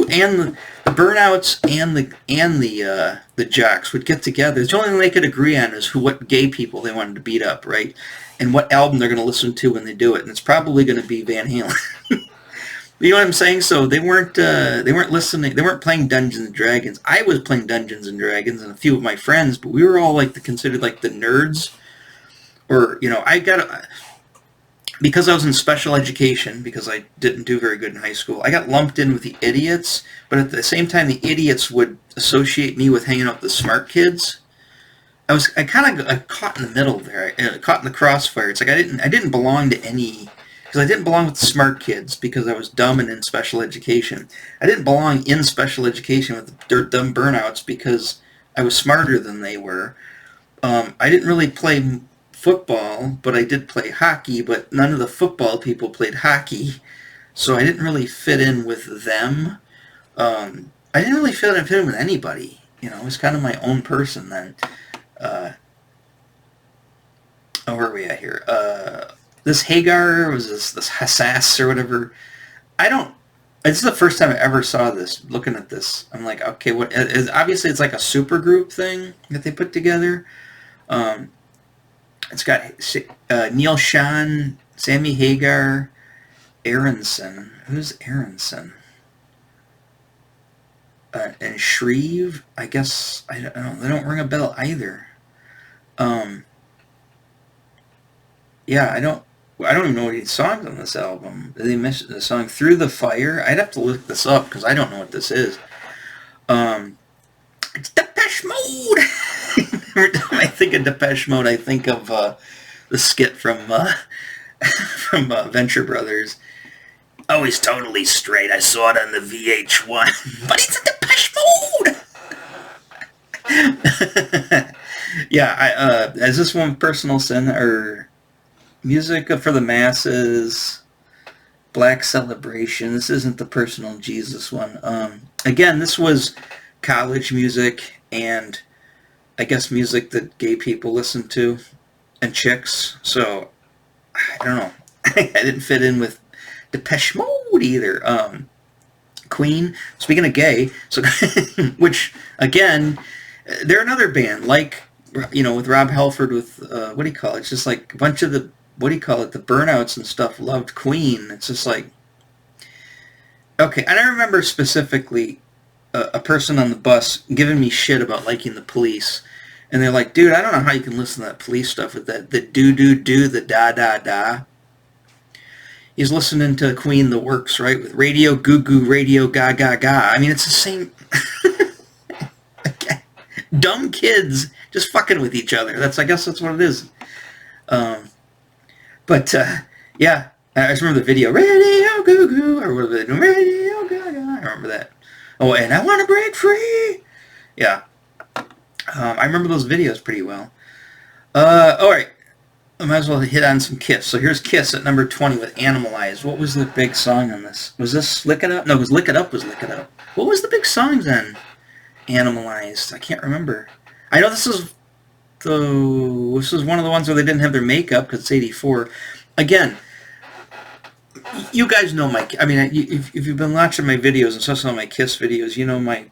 and the burnouts and the jocks would get together. The only thing they could agree on is what gay people they wanted to beat up, right? And what album they're going to listen to when they do it, and it's probably going to be Van Halen. You know what I'm saying? So they weren't listening. They weren't playing Dungeons and Dragons. I was playing Dungeons and Dragons, and a few of my friends, but we were all considered like the nerds, or because I was in special education, because I didn't do very good in high school, I got lumped in with the idiots, but at the same time, the idiots would associate me with hanging out with the smart kids. I kind of caught in the middle there, caught in the crossfire. It's like I didn't belong to any, because I didn't belong with the smart kids because I was dumb and in special education. I didn't belong in special education with the dumb burnouts because I was smarter than they were. I didn't really play football, but I did play hockey, but none of the football people played hockey, so I didn't really fit in with them. I didn't really fit in with anybody. I was kind of my own person then. Where are we at here? This Hagar, was this Hassas or whatever. This is the first time I ever saw this, looking at this. I'm like, okay, what? Obviously it's like a super group thing that they put together. It's got Neil Sean, Sammy Hagar, Aronson. Who's Aronson? And Shreve. I guess I don't know. They don't ring a bell either. Yeah, I don't even know any songs on this album. They missed the song "Through the Fire." I'd have to look this up because I don't know what this is. It's Depeche Mode. Every time I think of Depeche Mode, I think of the skit from Venture Brothers. Oh, he's totally straight. I saw it on the VH1, but he's in Depeche Mode. Yeah, as this one personal sin or music for the masses, Black Celebration. This isn't the personal Jesus one. Again, this was college music and I guess music that gay people listen to and chicks. So I don't know. I didn't fit in with Depeche Mode either. Queen. Speaking of gay, so which again, they're another band like with Rob Halford with what do you call it? It's just like a bunch of the the burnouts and stuff loved Queen. It's just like okay. And I remember specifically a person on the bus giving me shit about liking the Police. And they're like, dude, I don't know how you can listen to that Police stuff with that, the do-do-do, the da-da-da. He's listening to Queen, The Works, right? With radio, goo-goo, radio, ga-ga-ga. I mean, it's the same. Dumb kids just fucking with each other. I guess that's what it is. Yeah, I just remember the video, radio, goo-goo, or whatever, radio, ga-ga. I remember that. Oh, and I want to break free. Yeah. I remember those videos pretty well. Alright. I might as well hit on some Kiss. So here's Kiss at number 20 with Animalize. What was the big song on this? Was this Lick It Up? No, it was Lick It Up was Lick It Up. What was the big songs on Animalized? I can't remember. I know this is one of the ones where they didn't have their makeup because it's 84. Again, you guys know if you've been watching my videos and especially my Kiss videos, you know my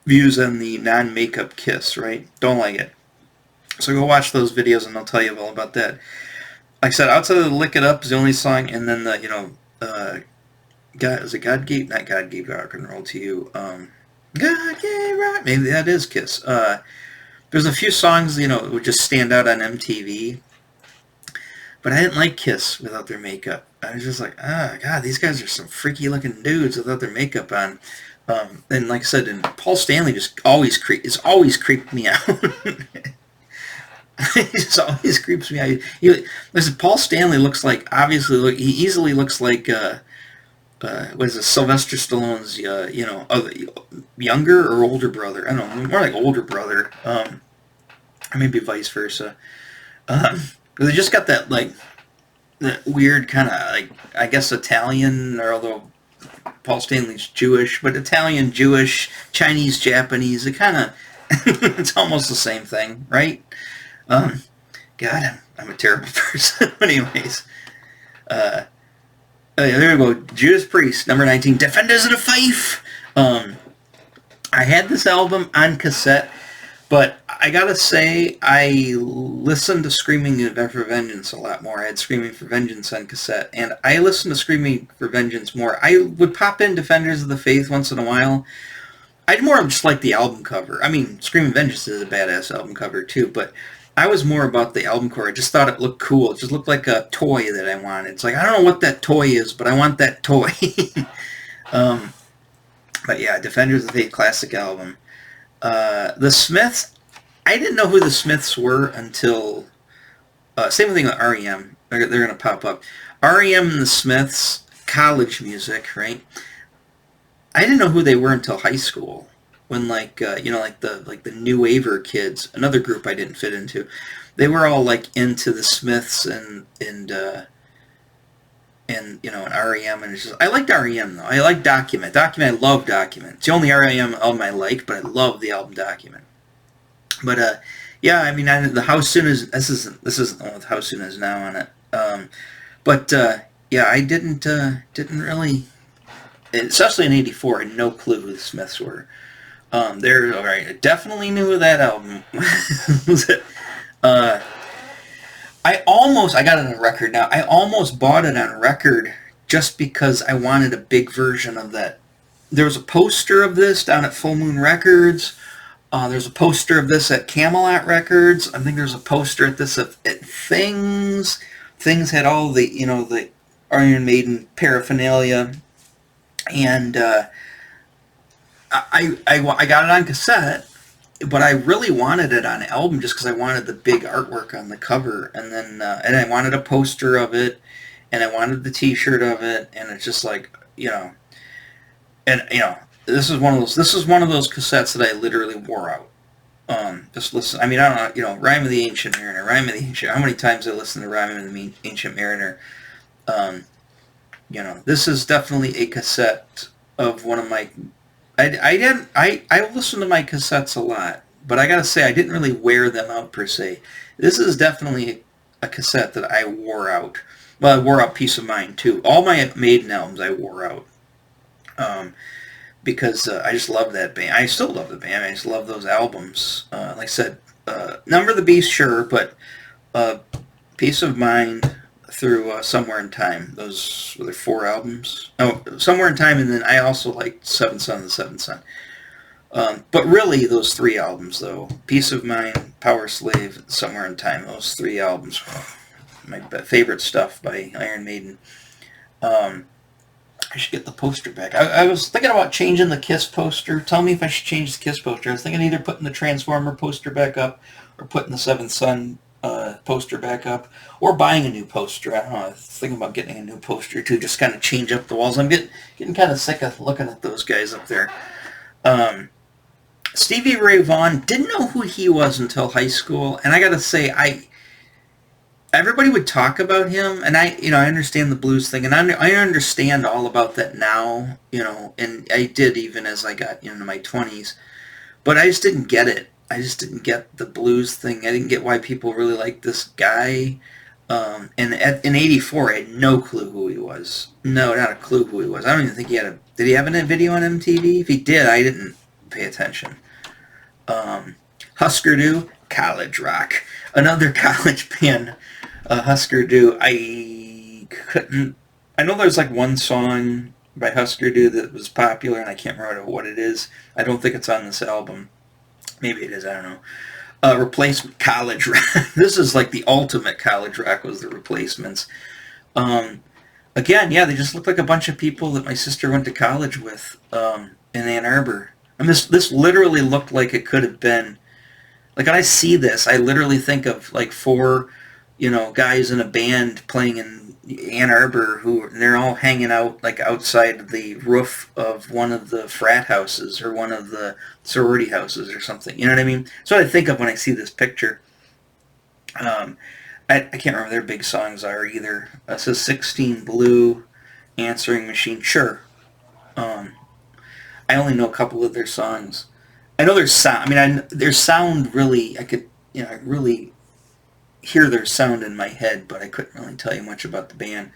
views on the non-makeup Kiss, right? Don't like it. So go watch those videos and they'll tell you all about that. Like I said, outside of the Lick It Up is the only song, and then God Gave, not God Gave Rock and Roll to You. God Gave Rock, maybe that is Kiss. There's a few songs, that would just stand out on MTV. But I didn't like Kiss without their makeup. I was just like, ah, God, these guys are some freaky looking dudes without their makeup on. And like I said, and Paul Stanley just always creeped me out. He just always creeps me out. Listen, Paul Stanley looks like, he easily looks like, what is it, Sylvester Stallone's, younger or older brother. I don't know, more like older brother. Or maybe vice versa. They just got that, like, that weird kind of, like, I guess Italian, or although Paul Stanley's Jewish, but Italian, Jewish, Chinese, Japanese, it kind of, it's almost the same thing, right? God, I'm a terrible person. But anyways, there we go. Judas Priest, number 19, Defenders of the Faith. I had this album on cassette, but I gotta say, I listened to Screaming for Vengeance a lot more. I had Screaming for Vengeance on cassette, and I listened to Screaming for Vengeance more. I would pop in Defenders of the Faith once in a while. I'd more just like the album cover. I mean, Screaming Vengeance is a badass album cover too, but I was more about the album cover. I just thought it looked cool. It just looked like a toy that I wanted. It's like, I don't know what that toy is, but I want that toy. But yeah, Defenders of the Faith, classic album. The Smiths, I didn't know who the Smiths were until, same thing with REM. They're going to pop up. REM and the Smiths, college music, right? I didn't know who they were until high school. When like the New Waver kids, another group I didn't fit into, they were all like into the Smiths and REM, and it's just, I liked REM though. I like Document. I love Document. It's the only REM album I like, but I love the album Document. But yeah, I mean, the How Soon Is, this isn't the one with How Soon Is Now on it. But yeah, I didn't really, especially in '84, I had no clue who the Smiths were. They're all right. I definitely knew who that album was. I got it on record now. I almost bought it on record just because I wanted a big version of that. There was a poster of this down at Full Moon Records. There's a poster of this at Camelot Records. I think there's a poster at Things. Things had all the, the Iron Maiden paraphernalia. And I got it on cassette, but I really wanted it on album just because I wanted the big artwork on the cover, and then and I wanted a poster of it, and I wanted the T-shirt of it, and it's just like, this is one of those cassettes that I literally wore out. Just listen. I mean, I don't know, Rime of the Ancient Mariner, How many times I listened to Rime of the Ancient Mariner? This is definitely a cassette of one of my. I listened to my cassettes a lot, but I gotta say I didn't really wear them out per se. This is definitely a cassette that I wore out. Well, I wore out Peace of Mind too. All my Maiden albums I wore out, because I just love that band. I still love the band. I just love those albums. Like I said, Number of the Beast, sure, but Peace of Mind through Somewhere in Time. Those were the 4 albums. Oh, Somewhere in Time, and then I also liked Seventh Son, The Seventh Son. But really, those 3 albums, though. Peace of Mind, Power Slave, Somewhere in Time. Those 3 albums. My favorite stuff by Iron Maiden. I should get the poster back. I was thinking about changing the Kiss poster. Tell me if I should change the Kiss poster. I was thinking either putting the Transformer poster back up or putting the Seventh Son poster back up, or buying a new poster. I don't know. I was thinking about getting a new poster too, just kind of change up the walls. I'm getting kind of sick of looking at those guys up there. Stevie Ray Vaughan, didn't know who he was until high school, and I gotta say, everybody would talk about him, and I understand the blues thing, and I understand all about that now, and I did even as I got into my 20s, but I just didn't get it. I just didn't get the blues thing. I didn't get why people really liked this guy. And in '84, I had no clue who he was. No, not a clue who he was. I don't even think he had did he have a video on MTV? If he did, I didn't pay attention. Husker Du, college rock. Another college band, Husker Du. I know there's like one song by Husker Du that was popular, and I can't remember what it is. I don't think it's on this album. Maybe it is, I don't Replacement college rock. This is like the ultimate college rock was the Replacements. Um, Again, yeah, they just look like a bunch of people that my sister went to college with in Ann Arbor. I mean, this literally looked like it could have been. Like when I see this, I literally think of like four, guys in a band playing in Ann Arbor who they're all hanging out like outside the roof of one of the frat houses or one of the sorority houses or something. You know what I mean? That's what I think of when I see this picture. Um, I can't remember their big songs are either. It says 16 Blue, Answering Machine. Sure. Um, I only know a couple of their songs. I know their sound. I mean, their sound really. I could, I really hear their sound in my head, but I couldn't really tell you much about the band.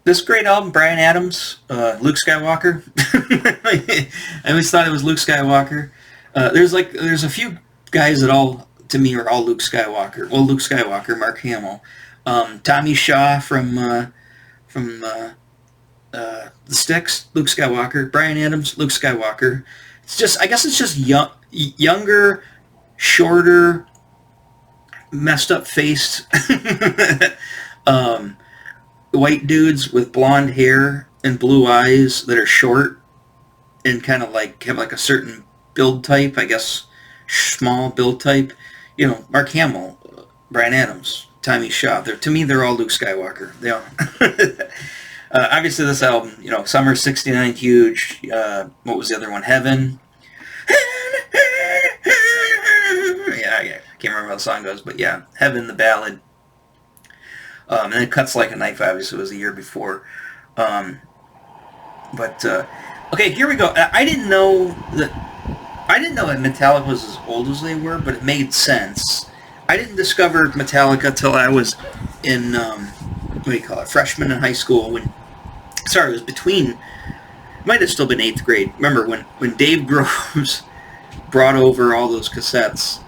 This great album, Bryan Adams, Luke Skywalker. I always thought it was Luke Skywalker. There's a few guys that all to me are all Luke Skywalker. Well, Luke Skywalker, Mark Hamill, Tommy Shaw from the Styx, Luke Skywalker, Bryan Adams, Luke Skywalker. I guess it's just younger, shorter, messed up faced white dudes with blonde hair and blue eyes that are short and kind of like have like a certain build type, I guess, small build type. Mark Hamill, Bryan Adams, Tommy Shaw. To me, they're all Luke Skywalker. They all. Obviously, this album, Summer '69, huge. What was the other one? Heaven. Yeah, I can't remember how the song goes, but yeah, Heaven, the ballad. And then Cuts Like a Knife, obviously, was the year before. Okay, here we go. I didn't know that Metallica was as old as they were, but it made sense. I didn't discover Metallica till I was in, freshman in high school. It was between, it might have still been 8th grade. Remember, when Dave Groves brought over all those cassettes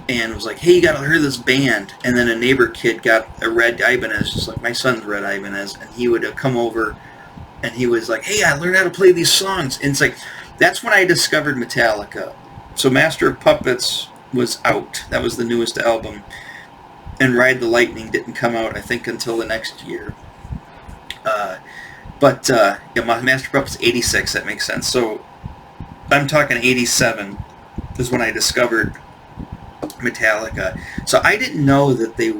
and was like, hey, you gotta hear this band. And then a neighbor kid got a red Ibanez, just like my son's red Ibanez, and he would come over and he was like, hey, I learned how to play these songs. And it's like, that's when I discovered Metallica. So Master of Puppets was out. That was the newest album. And Ride the Lightning didn't come out, I think, until the next year. Master of Puppets 86, that makes sense. So I'm talking 87 is when I discovered Metallica. So I didn't know that they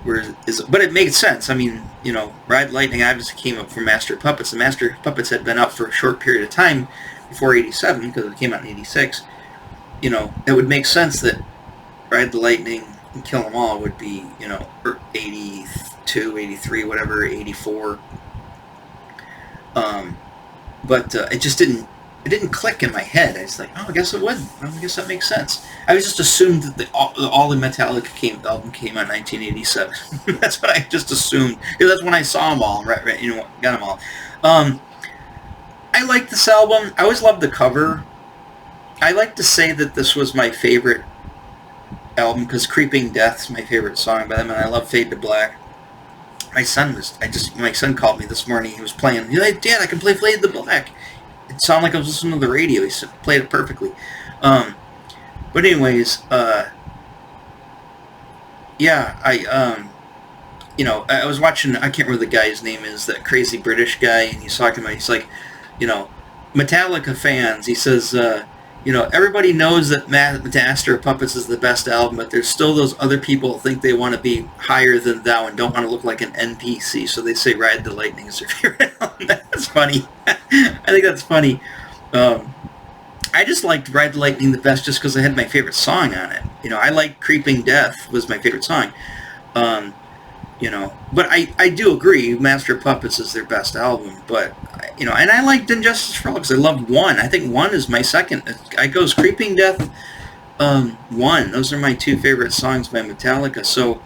were, but it made sense. I mean, Ride the Lightning obviously came up from Master of Puppets. The Master of Puppets had been out for a short period of time before 87 because it came out in 86. It would make sense that Ride the Lightning and Kill 'Em All would be, 82, 83, whatever, 84. It just didn't click in my head. I was like, oh, I guess it would. I guess that makes sense. I just assumed that all the Metallica album came out in 1987. That's what I just assumed. That's when I saw them all, right, got them all. I like this album. I always loved the cover. I like to say that this was my favorite album because Creeping Death's my favorite song by them, and I love Fade to Black. My son called me this morning. He was playing. He's like, Dad, I can play Fade to Black. It sounded like I was listening to the radio. He played it perfectly. But anyways, I was watching, I can't remember the guy's name is, that crazy British guy, and he's talking about, he's like, Metallica fans, he says, everybody knows that Master of Puppets is the best album, but there's still those other people who think they want to be higher than thou and don't want to look like an NPC, so they say Ride the Lightning is their favorite album. That's funny. I think that's funny. I just liked Ride the Lightning the best just because I had my favorite song on it. I liked Creeping Death was my favorite song. But I do agree Master of Puppets is their best album, but and I liked Injustice for All because I loved One. I think One is my second. I goes Creeping Death, One. Those are my two favorite songs by Metallica. So,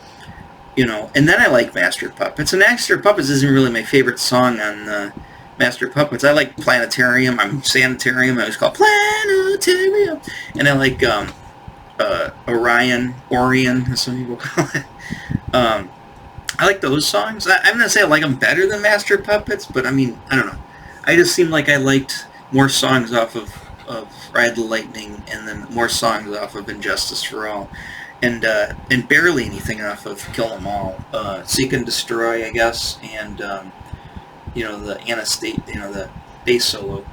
and then I like Master of Puppets. And Master of Puppets isn't really my favorite song on Master of Puppets. I like Planetarium. Sanitarium. I always call it Planetarium. And I like Orion, as some people call it. I like those songs. I'm going to say I like them better than Master of Puppets, but I mean, I don't know. I just seemed like I liked more songs off of of Ride the Lightning, and then more songs off of Injustice for All, and barely anything off of Kill 'Em All. Seek and Destroy, I guess, and the Anastasia, the bass solo.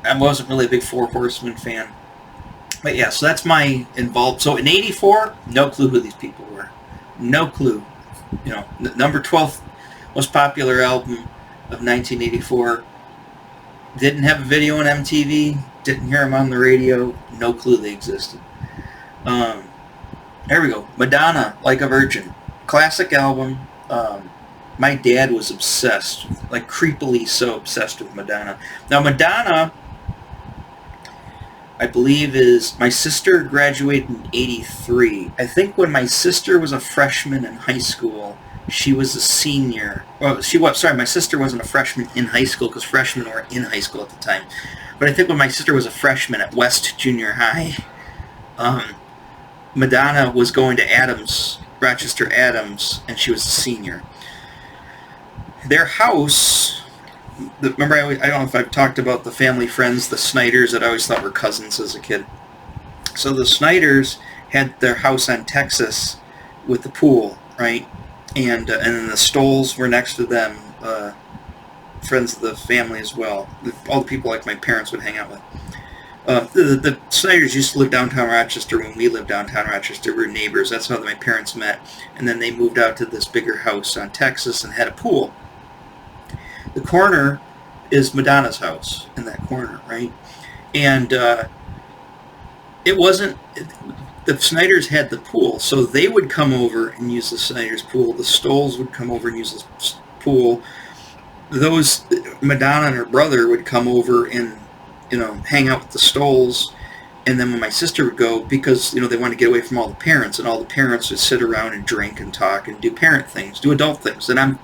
I wasn't really a big Four Horsemen fan. But yeah, so that's my involved. So in '84, no clue who these people were. No clue. Number 12th most popular album of 1984. Didn't have a video on MTV. Didn't hear them on the radio. No clue they existed. There we go. Madonna, Like a Virgin. Classic album. My dad was obsessed, like creepily so obsessed with Madonna. Now Madonna, I believe, is, my sister graduated in '83. I think when my sister was a freshman in high school, she was a senior. Well, my sister wasn't a freshman in high school because freshmen were in high school at the time. But I think when my sister was a freshman at West Junior High, Madonna was going to Rochester Adams, and she was a senior. Their house, remember, I don't know if I've talked about the family friends, the Snyders, that I always thought were cousins as a kid. So the Snyders had their house on Texas with the pool, right? And then the Stolls were next to them, friends of the family as well. All the people like my parents would hang out with. The Snyders used to live downtown Rochester when we lived downtown Rochester. We were neighbors. That's how my parents met. And then they moved out to this bigger house on Texas and had a pool. The corner is Madonna's house in that corner, right? And it wasn't... The Snyders had the pool, so they would come over and use the Snyders pool. The Stolls would come over and use the pool. Madonna and her brother would come over and, hang out with the Stolls. And then when my sister would go, because, they wanted to get away from all the parents, and all the parents would sit around and drink and talk and do parent things, do adult things. And I'm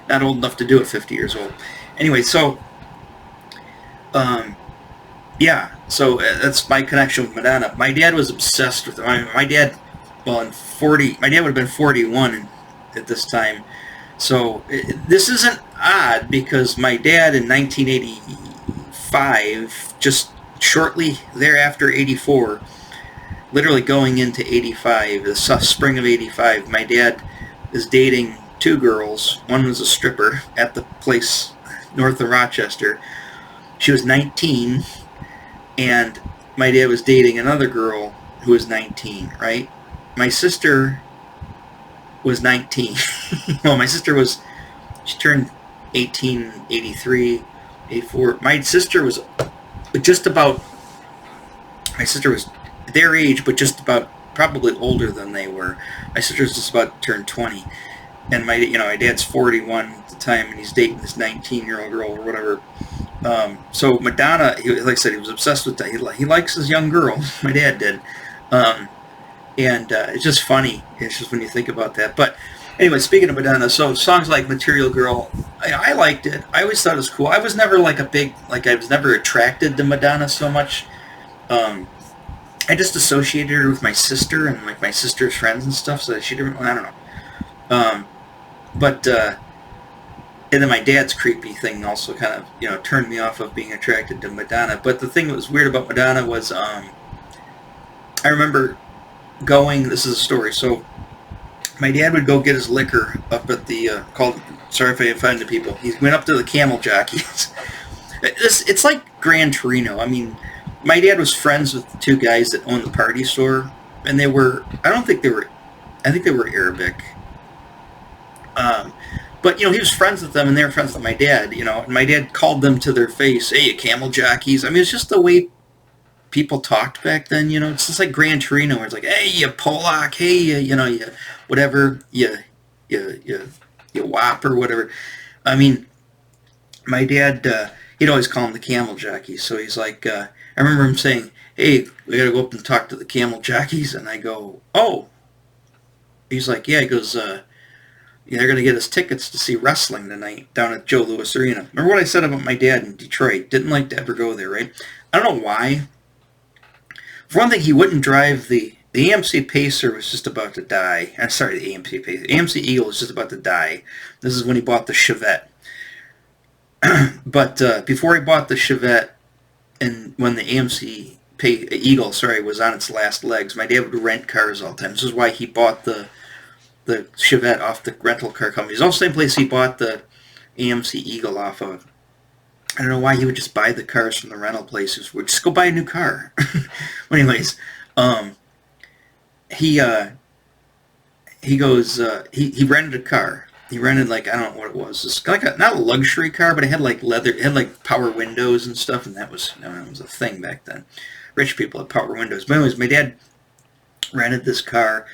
not old enough to do it, 50 years old. Anyway, so, yeah, so that's my connection with Madonna. My dad was obsessed with her. My dad, my dad would have been 41 at this time. So this isn't odd, because my dad in 1985, just shortly thereafter, 84, literally going into 85, the spring of 85, my dad is dating two girls. One was a stripper at the place north of Rochester. She was 19, and my dad was dating another girl who was 19, right? My sister was 19. Well, my sister she turned 18, 83, 84. My sister was their age, but just about, probably older than they were. My sister was just about to turn 20. And my dad's 41 at the time, and he's dating this 19-year-old girl or whatever. So Madonna, like I said, he was obsessed with that. He likes his young girl. My dad did. And it's just funny. It's just when you think about that. But anyway, speaking of Madonna, so songs like Material Girl, I liked it. I always thought it was cool. I was never I was never attracted to Madonna so much. I just associated her with my sister and like my sister's friends and stuff, so she didn't, I don't know. And then my dad's creepy thing also kind of, turned me off of being attracted to Madonna. But the thing that was weird about Madonna was, I remember going, this is a story, so my dad would go get his liquor up at the, sorry if I offended people, he went up to the Camel Jockeys. It's like Gran Torino. I mean, my dad was friends with the two guys that owned the party store, and I think they were Arabic. But, he was friends with them, and they were friends with my dad, and my dad called them to their face, "Hey, you Camel Jockeys." I mean, it's just the way people talked back then, It's just like Gran Torino, where it's like, "Hey, you Polak, hey, you whatever, you wop," or whatever. I mean, my dad, he'd always call them the Camel Jockeys, so he's like, I remember him saying, "Hey, we gotta go up and talk to the Camel Jockeys," and I go, "Oh." He's like, "Yeah," he goes, "they're going to get us tickets to see wrestling tonight down at Joe Louis Arena." Remember what I said about my dad in Detroit? Didn't like to ever go there, right? I don't know why. For one thing, he wouldn't drive the AMC Pacer was just about to die. I'm sorry, the AMC Pacer. AMC Eagle was just about to die. This is when he bought the Chevette. But before he bought the Chevette, and when the Eagle, was on its last legs, my dad would rent cars all the time. This is why he bought the Chevette off the rental car company. It's also the same place he bought the AMC Eagle off of. I don't know why he would just buy the cars from the rental places. Would just go buy a new car. Well, anyways, he goes. He rented a car. He rented, like, I don't know what it was. It's like not a luxury car, but it had like leather. It had like power windows and stuff, and that was a thing back then. Rich people had power windows. But anyways, my dad rented this car,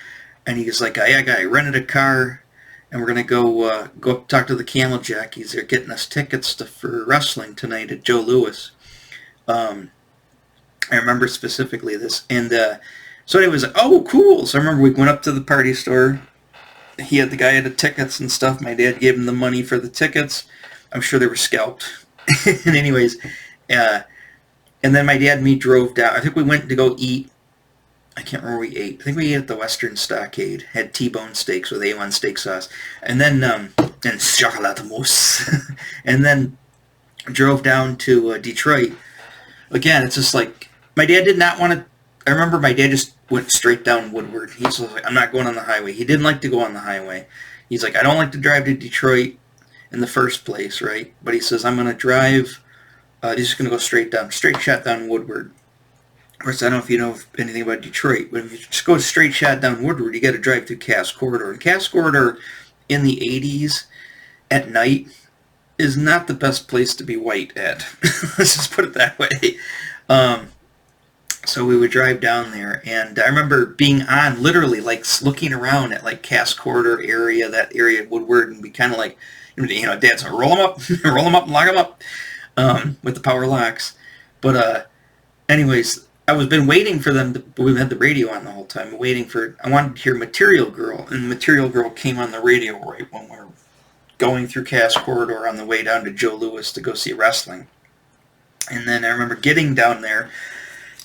and he was like, "Yeah, guy, I rented a car, and we're gonna go talk to the Camel Jackies. They're getting us tickets for wrestling tonight at Joe Louis." I remember specifically this, and so it was like, "Oh, cool!" So I remember we went up to the party store. He had the guy had the tickets and stuff. My dad gave him the money for the tickets. I'm sure they were scalped. And anyways, and then my dad and me drove down. I think we went to go eat. I can't remember where we ate. I think we ate at the Western Stockade. Had T-bone steaks with A1 steak sauce. And then, and chocolate mousse. And then drove down to Detroit. Again, it's just like, my dad did not want to, I remember my dad just went straight down Woodward. He's like, I'm not going on the highway. He didn't like to go on the highway. He's like, I don't like to drive to Detroit in the first place, right? But he says, I'm going to drive, he's just going to go straight shot down Woodward. Of course, I don't know if you know anything about Detroit, but if you just go straight shot down Woodward, you got to drive through Cass Corridor. And Cass Corridor in the 80s at night is not the best place to be white at. Let's just put it that way. So we would drive down there, and I remember being on, literally, like, looking around at, like, Cass Corridor area, that area at Woodward, and be kind of like, Dad's like, roll them up and lock them up, with the power locks. But, anyways, I've been waiting for them we had the radio on the whole time, I wanted to hear Material Girl, and Material Girl came on the radio right when we were going through Cass Corridor on the way down to Joe Louis to go see wrestling. And then I remember getting down there,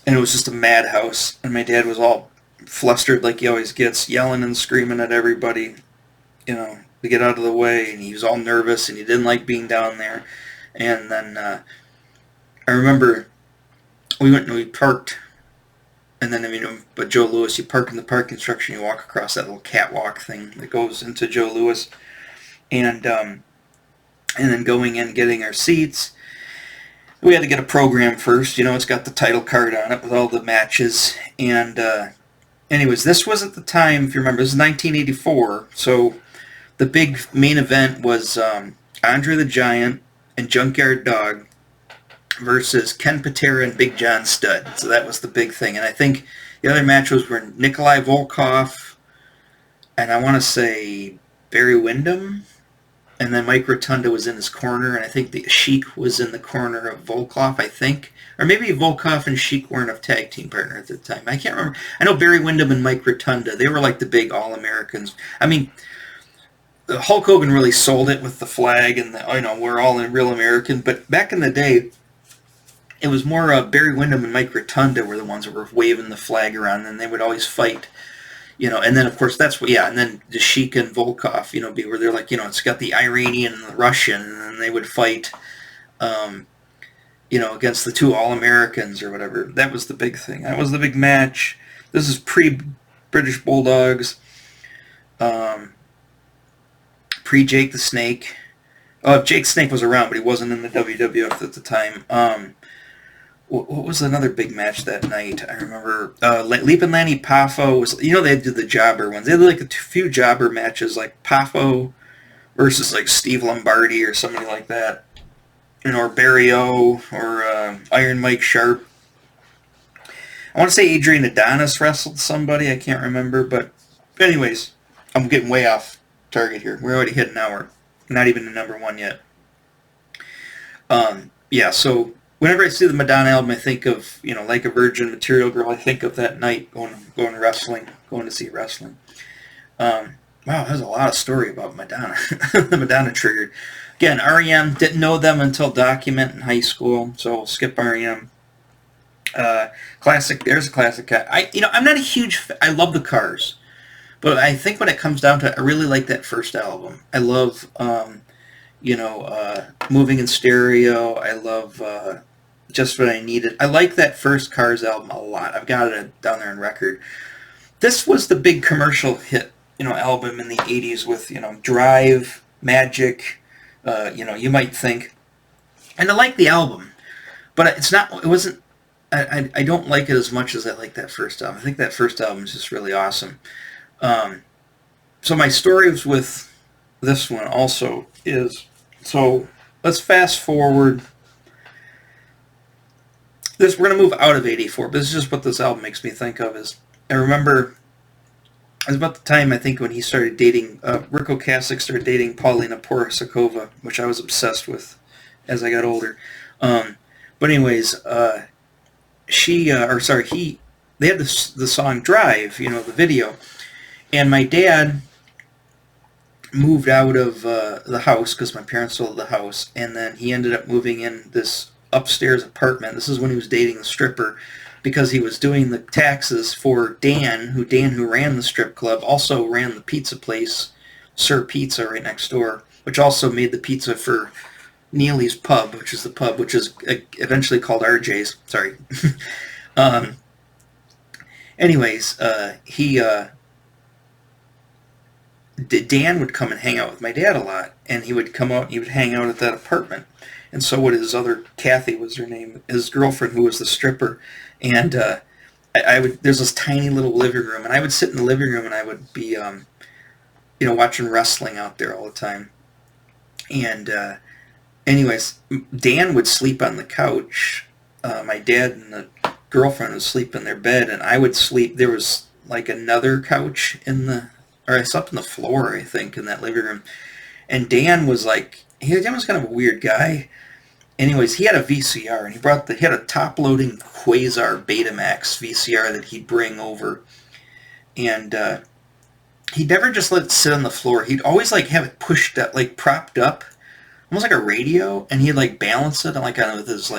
and it was just a madhouse, and my dad was all flustered like he always gets, yelling and screaming at everybody, to get out of the way, and he was all nervous, and he didn't like being down there. And then I remember we went and we parked, and then, but Joe Louis, you park in the parking structure, and you walk across that little catwalk thing that goes into Joe Louis, and then going in, getting our seats. We had to get a program first. It's got the title card on it with all the matches. And anyways, this was at the time, if you remember, this is 1984. So the big main event was Andre the Giant and Junkyard Dog versus Ken Patera and Big John Studd. So that was the big thing. And I think the other matches were Nikolai Volkov and I want to say Barry Windham. And then Mike Rotunda was in his corner, and I think the Sheik was in the corner of Volkov, I think. Or maybe Volkov and Sheik weren't a tag team partner at the time. I can't remember. I know Barry Windham and Mike Rotunda, they were like the big All-Americans. I mean, Hulk Hogan really sold it with the flag and we're all in real American. But back in the day, it was more Barry Windham and Mike Rotunda were the ones that were waving the flag around, and they would always fight. And then, of course, and then the Sheik and Volkov, where they're like, it's got the Iranian and the Russian, and then they would fight, against the two All-Americans or whatever. That was the big thing. That was the big match. This is pre-British Bulldogs, pre-Jake the Snake. Oh, Jake Snake was around, but he wasn't in the WWF at the time. What was another big match that night? I remember Leapin' Lanny Poffo was, they did the jobber ones. They had like a few jobber matches, like Poffo versus like Steve Lombardi or somebody like that, or Barry O or Iron Mike Sharp. I want to say Adrian Adonis wrestled somebody. I can't remember, but anyways, I'm getting way off target here. We're already hit an hour. Not even the number one yet. So whenever I see the Madonna album, I think of, Like a Virgin, Material Girl. I think of that night going to see wrestling. Wow, there's a lot of story about Madonna. The Madonna triggered. Again, REM, didn't know them until Document in high school, so we'll skip REM. Classic, there's a classic. I'm not a huge I love the Cars, but I think when it comes down to it, I really like that first album. I love, Moving in Stereo. I love just what I needed. I like that first Cars album a lot. I've got it down there on record. This was the big commercial hit, album in the 80s with, Drive, Magic, You Might Think. And I like the album, but it wasn't, I don't like it as much as I like that first album. I think that first album is just really awesome. So my stories with this one also is, so let's fast forward. We're going to move out of 84, but this is just what this album makes me think of. Is I remember it was about the time, I think, when he started dating, Rick Ocasek started dating Paulina Porosakova, which I was obsessed with as I got older. But anyways, they had the song Drive, the video, and my dad moved out of the house because my parents sold the house, and then he ended up moving in this upstairs apartment. This is when he was dating the stripper, because he was doing the taxes for Dan, who ran the strip club, also ran the pizza place, Sir Pizza, right next door, which also made the pizza for Neely's Pub, which is eventually called RJ's. Sorry. Anyways, Dan would come and hang out with my dad a lot, and he would come out and he would hang out at that apartment. And so would his other, Kathy was her name, his girlfriend, who was the stripper. And there's this tiny little living room, and I would sit in the living room and I would be, watching wrestling out there all the time. And anyways, Dan would sleep on the couch. My dad and the girlfriend would sleep in their bed, and I would sleep. There was like another couch or I slept on the floor, I think, in that living room. And Dan was Dan was kind of a weird guy. Anyways, he had a VCR, and he had a top-loading Quasar Betamax VCR that he'd bring over. And he'd never just let it sit on the floor. He'd always have it pushed up, propped up, almost like a radio, and he'd balance it with his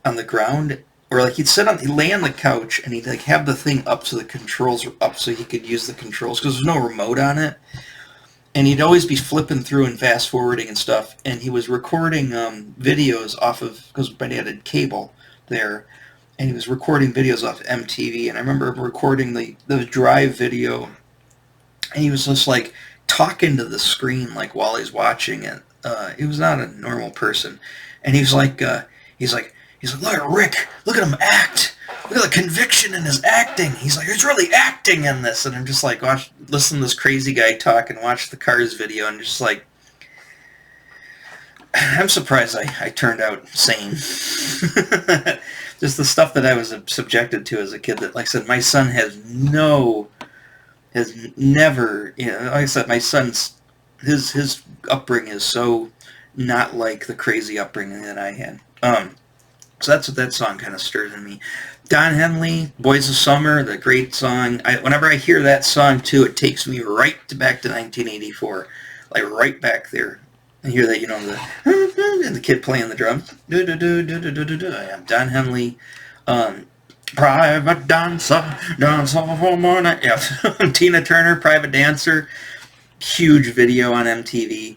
on the ground, or he'd lay on the couch, and he'd have the thing up so the controls were up so he could use the controls, because there's no remote on it. And he'd always be flipping through and fast forwarding and stuff. And he was recording videos off of, because my dad had cable there, and he was recording videos off MTV. And I remember recording the Drive video, and he was just talking to the screen while he's watching it. He was not a normal person. And he was look at Rick, look at him act. Look at the conviction in his acting. He's really acting in this. And I'm just listen to this crazy guy talk and watch the Cars video, and just I'm surprised I turned out sane. Just the stuff that I was subjected to as a kid that, like I said, my son has never, like I said, my son's, his upbringing is so not like the crazy upbringing that I had. So that's what that song kind of stirs in me. Don Henley, Boys of Summer, the great song. Whenever I hear that song, too, it takes me right back to 1984. Right back there. I hear that, and the kid playing the drums. Don Henley. Private Dancer, Dancer for Morning. Yeah. Tina Turner, Private Dancer. Huge video on MTV.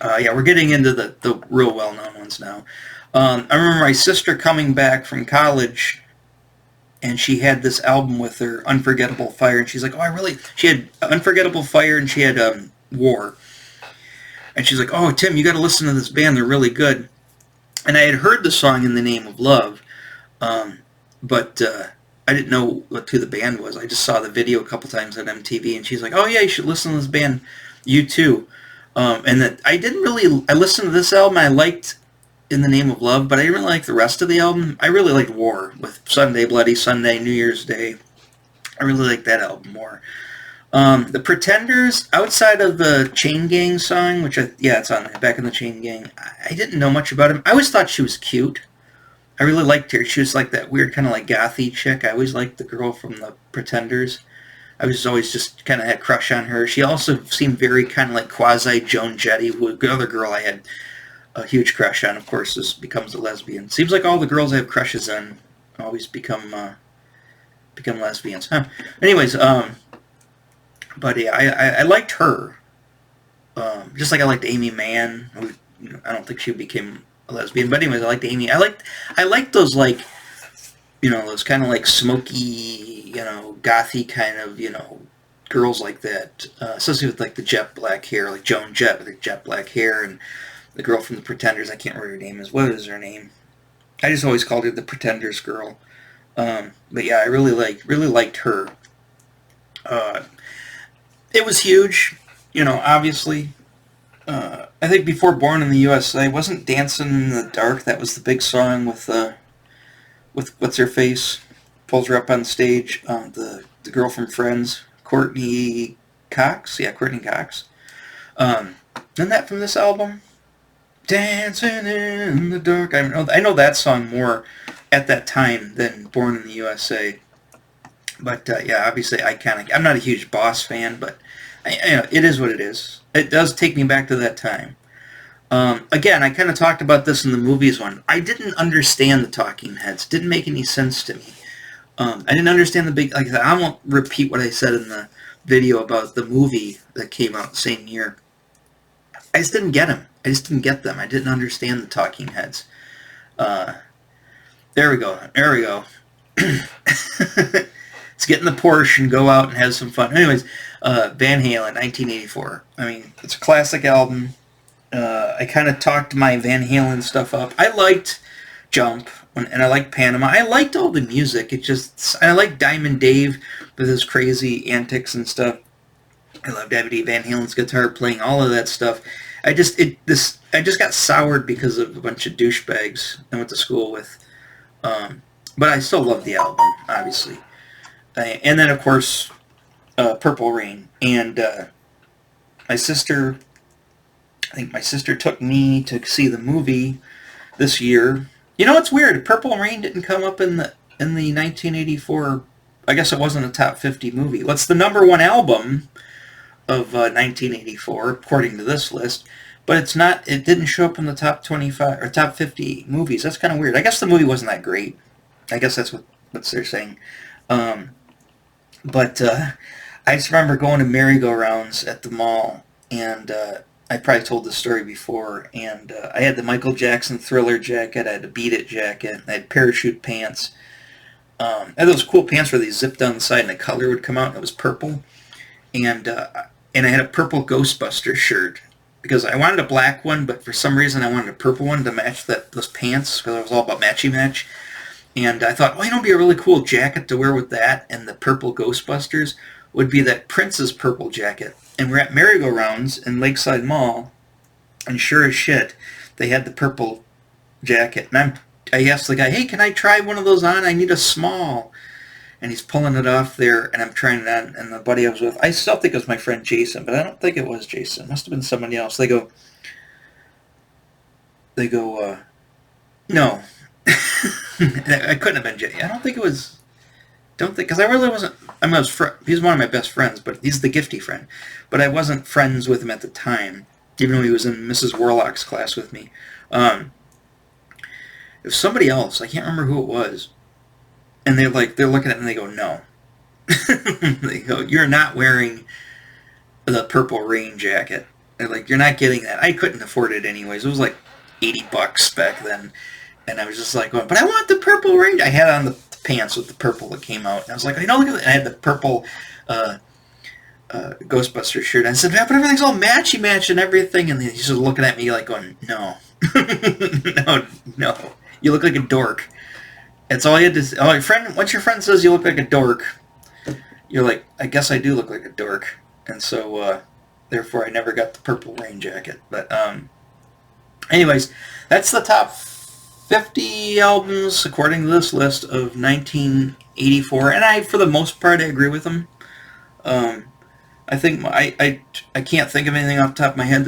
We're getting into the real well-known ones now. I remember my sister coming back from college, and she had this album with her, Unforgettable Fire, and she's she had Unforgettable Fire, and she had War. And she's like, oh, Tim, you got to listen to this band, they're really good. And I had heard the song In the Name of Love, but I didn't know who the band was. I just saw the video a couple times on MTV, and she's like, oh yeah, you should listen to this band, U2. And that I listened to this album, I liked In the Name of Love, but I didn't really like the rest of the album. I really liked War, with Sunday, Bloody Sunday, New Year's Day. I really liked that album more. The Pretenders, outside of the Chain Gang song, which it's on Back in the Chain Gang, I didn't know much about him. I always thought she was cute. I really liked her. She was that weird kind of gothy chick. I always liked the girl from the Pretenders. I was always just kind of had a crush on her. She also seemed very kind of quasi Joan Jett, who the other girl I had a huge crush on, of course, becomes a lesbian. Seems like all the girls I have crushes on always become lesbians. Huh. Anyways, but yeah, I liked her. Just like I liked Amy Mann. I don't think she became lesbian. But anyways, I liked Amy. I liked those, like, those kind of like smoky, gothy kind of, girls like that. Especially with like the jet black hair, like Joan Jett with her jet black hair, and the girl from the Pretenders. I can't remember her name. What is her name? I just always called her the Pretenders girl. But yeah, I really liked her. It was huge, obviously. I think before Born in the USA, wasn't Dancing in the Dark? That was the big song with what's her face, pulls her up on stage. The girl from Friends, Courtney Cox. Yeah, Courtney Cox. Isn't that from this album? Dancing in the Dark. I know that song more at that time than Born in the USA. But yeah, obviously iconic. I'm not a huge Boss fan, but it is what it is. It does take me back to that time. Again, I kind of talked about this in the movies one. I didn't understand the Talking Heads. It didn't make any sense to me. I didn't understand the big... Like I said, I won't repeat what I said in the video about the movie that came out the same year. I just didn't get them. I just didn't get them. I didn't understand the Talking Heads. There we go. Let's get in the Porsche and go out and have some fun. Anyways, Van Halen, 1984. I mean, it's a classic album. I kind of talked my Van Halen stuff up. I liked Jump, and I liked Panama. I liked all the music. I liked Diamond Dave with his crazy antics and stuff. I loved Eddie Van Halen's guitar playing, all of that stuff. I just got soured because of a bunch of douchebags I went to school with. But I still love the album, obviously. And then, of course, Purple Rain. And I think my sister took me to see the movie this year. It's weird. Purple Rain didn't come up in the 1984. I guess it wasn't a top 50 movie. What's the number one album of 1984 according to this list? But it's not. It didn't show up in the top 25 or top 50 movies. That's kind of weird. I guess the movie wasn't that great. I guess that's what they're saying. But I just remember going to merry-go-rounds at the mall, and I probably told this story before, and I had the Michael Jackson Thriller jacket, I had the Beat It jacket, I had parachute pants. I had those cool pants where they zipped down the side and the color would come out, and it was purple. And I had a purple Ghostbuster shirt, because I wanted a black one, but for some reason I wanted a purple one to match those pants, because I was all about matchy-match. And I thought, it'd be a really cool jacket to wear with that, and the purple Ghostbusters would be that Prince's purple jacket. And we're at merry-go-rounds in Lakeside Mall, and sure as shit, they had the purple jacket. And I asked the guy, hey, can I try one of those on? I need a small. And he's pulling it off there, and I'm trying it on, and the buddy I was with, I still think it was my friend Jason, but I don't think it was Jason. It must have been somebody else. They go, no. I couldn't have been Jay. I don't think it was... because I really wasn't... he's one of my best friends, but he's the gifty friend. But I wasn't friends with him at the time, even though he was in Mrs. Warlock's class with me. It was somebody else. I can't remember who it was. And they're looking at it and they go, no. They go, you're not wearing the Purple Rain jacket. They're like, you're not getting that. I couldn't afford it anyways. It was like $80 back then. And I was just like, but I want the Purple Rain. I had on the pants with the purple that came out. And I was like, look at that. I had the purple Ghostbuster shirt. And I said, but everything's all matchy-match and everything. And he's just looking at me like going, no. No. You look like a dork. It's all you had to say. Oh, once your friend says you look like a dork, you're like, I guess I do look like a dork. And so, therefore, I never got the Purple Rain jacket. But, anyways, that's the top 50 albums, according to this list, of 1984. And for the most part, I agree with them. I think I can't think of anything off the top of my head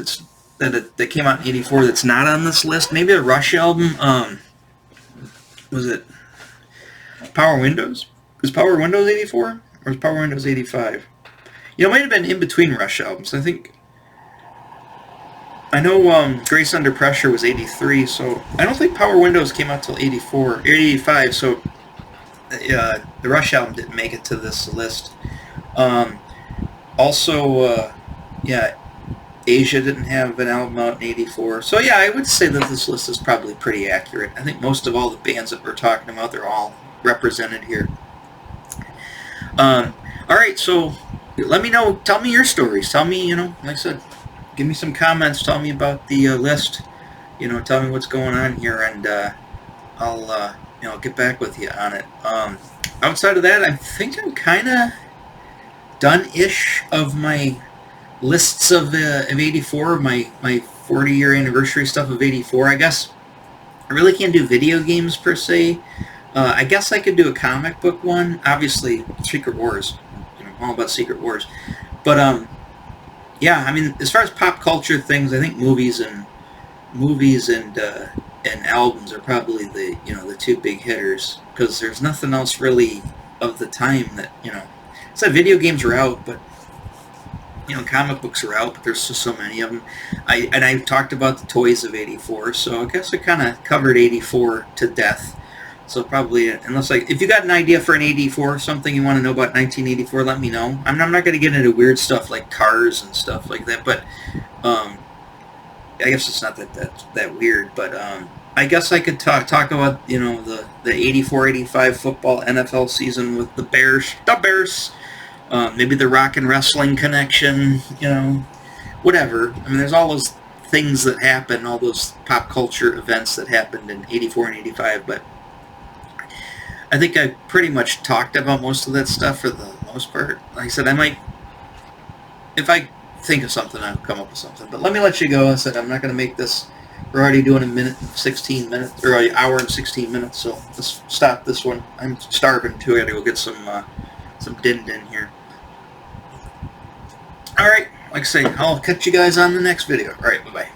that came out in 84 that's not on this list. Maybe a Rush album. Was it Power Windows? Was Power Windows 84? Or was Power Windows 85? It might have been in between Rush albums. I know Grace Under Pressure was 83, so I don't think Power Windows came out till 84 or 85, so the Rush album didn't make it to this list. Also, Asia didn't have an album out in '84. So yeah, I would say that this list is probably pretty accurate. I think most of all the bands that we're talking about, they're all represented here. All right, so let me know. Tell me your stories. Tell me, like I said, give me some comments. Tell me about the list. Tell me what's going on here, and I'll get back with you on it. Outside of that, I think I'm kind of done-ish of my lists of '84, my 40-year anniversary stuff of '84. I guess I really can't do video games per se. I guess I could do a comic book one. Obviously, Secret Wars. I'm all about Secret Wars. But yeah, I mean, as far as pop culture things, I think movies and albums are probably the two big hitters, because there's nothing else really of the time that said video games are out, but comic books are out, but there's just so many of them. I talked about the toys of '84, so I guess I kind of covered '84 to death. So probably, if you got an idea for an '84, something you want to know about 1984, let me know. I'm not going to get into weird stuff like cars and stuff like that, but I guess it's not that weird. But I guess I could talk about the '84-'85 football NFL season with the Bears, maybe the rock and wrestling connection, whatever. I mean, there's all those things that happen, all those pop culture events that happened in '84 and '85, but I think I pretty much talked about most of that stuff for the most part. Like I said, I might, if I think of something, I'll come up with something. But let me let you go. I said I'm not going to make this. We're already doing a minute and 16 minutes, or an hour and 16 minutes. So let's stop this one. I'm starving too. I got to go get some din here. All right. Like I say, I'll catch you guys on the next video. All right. Bye bye.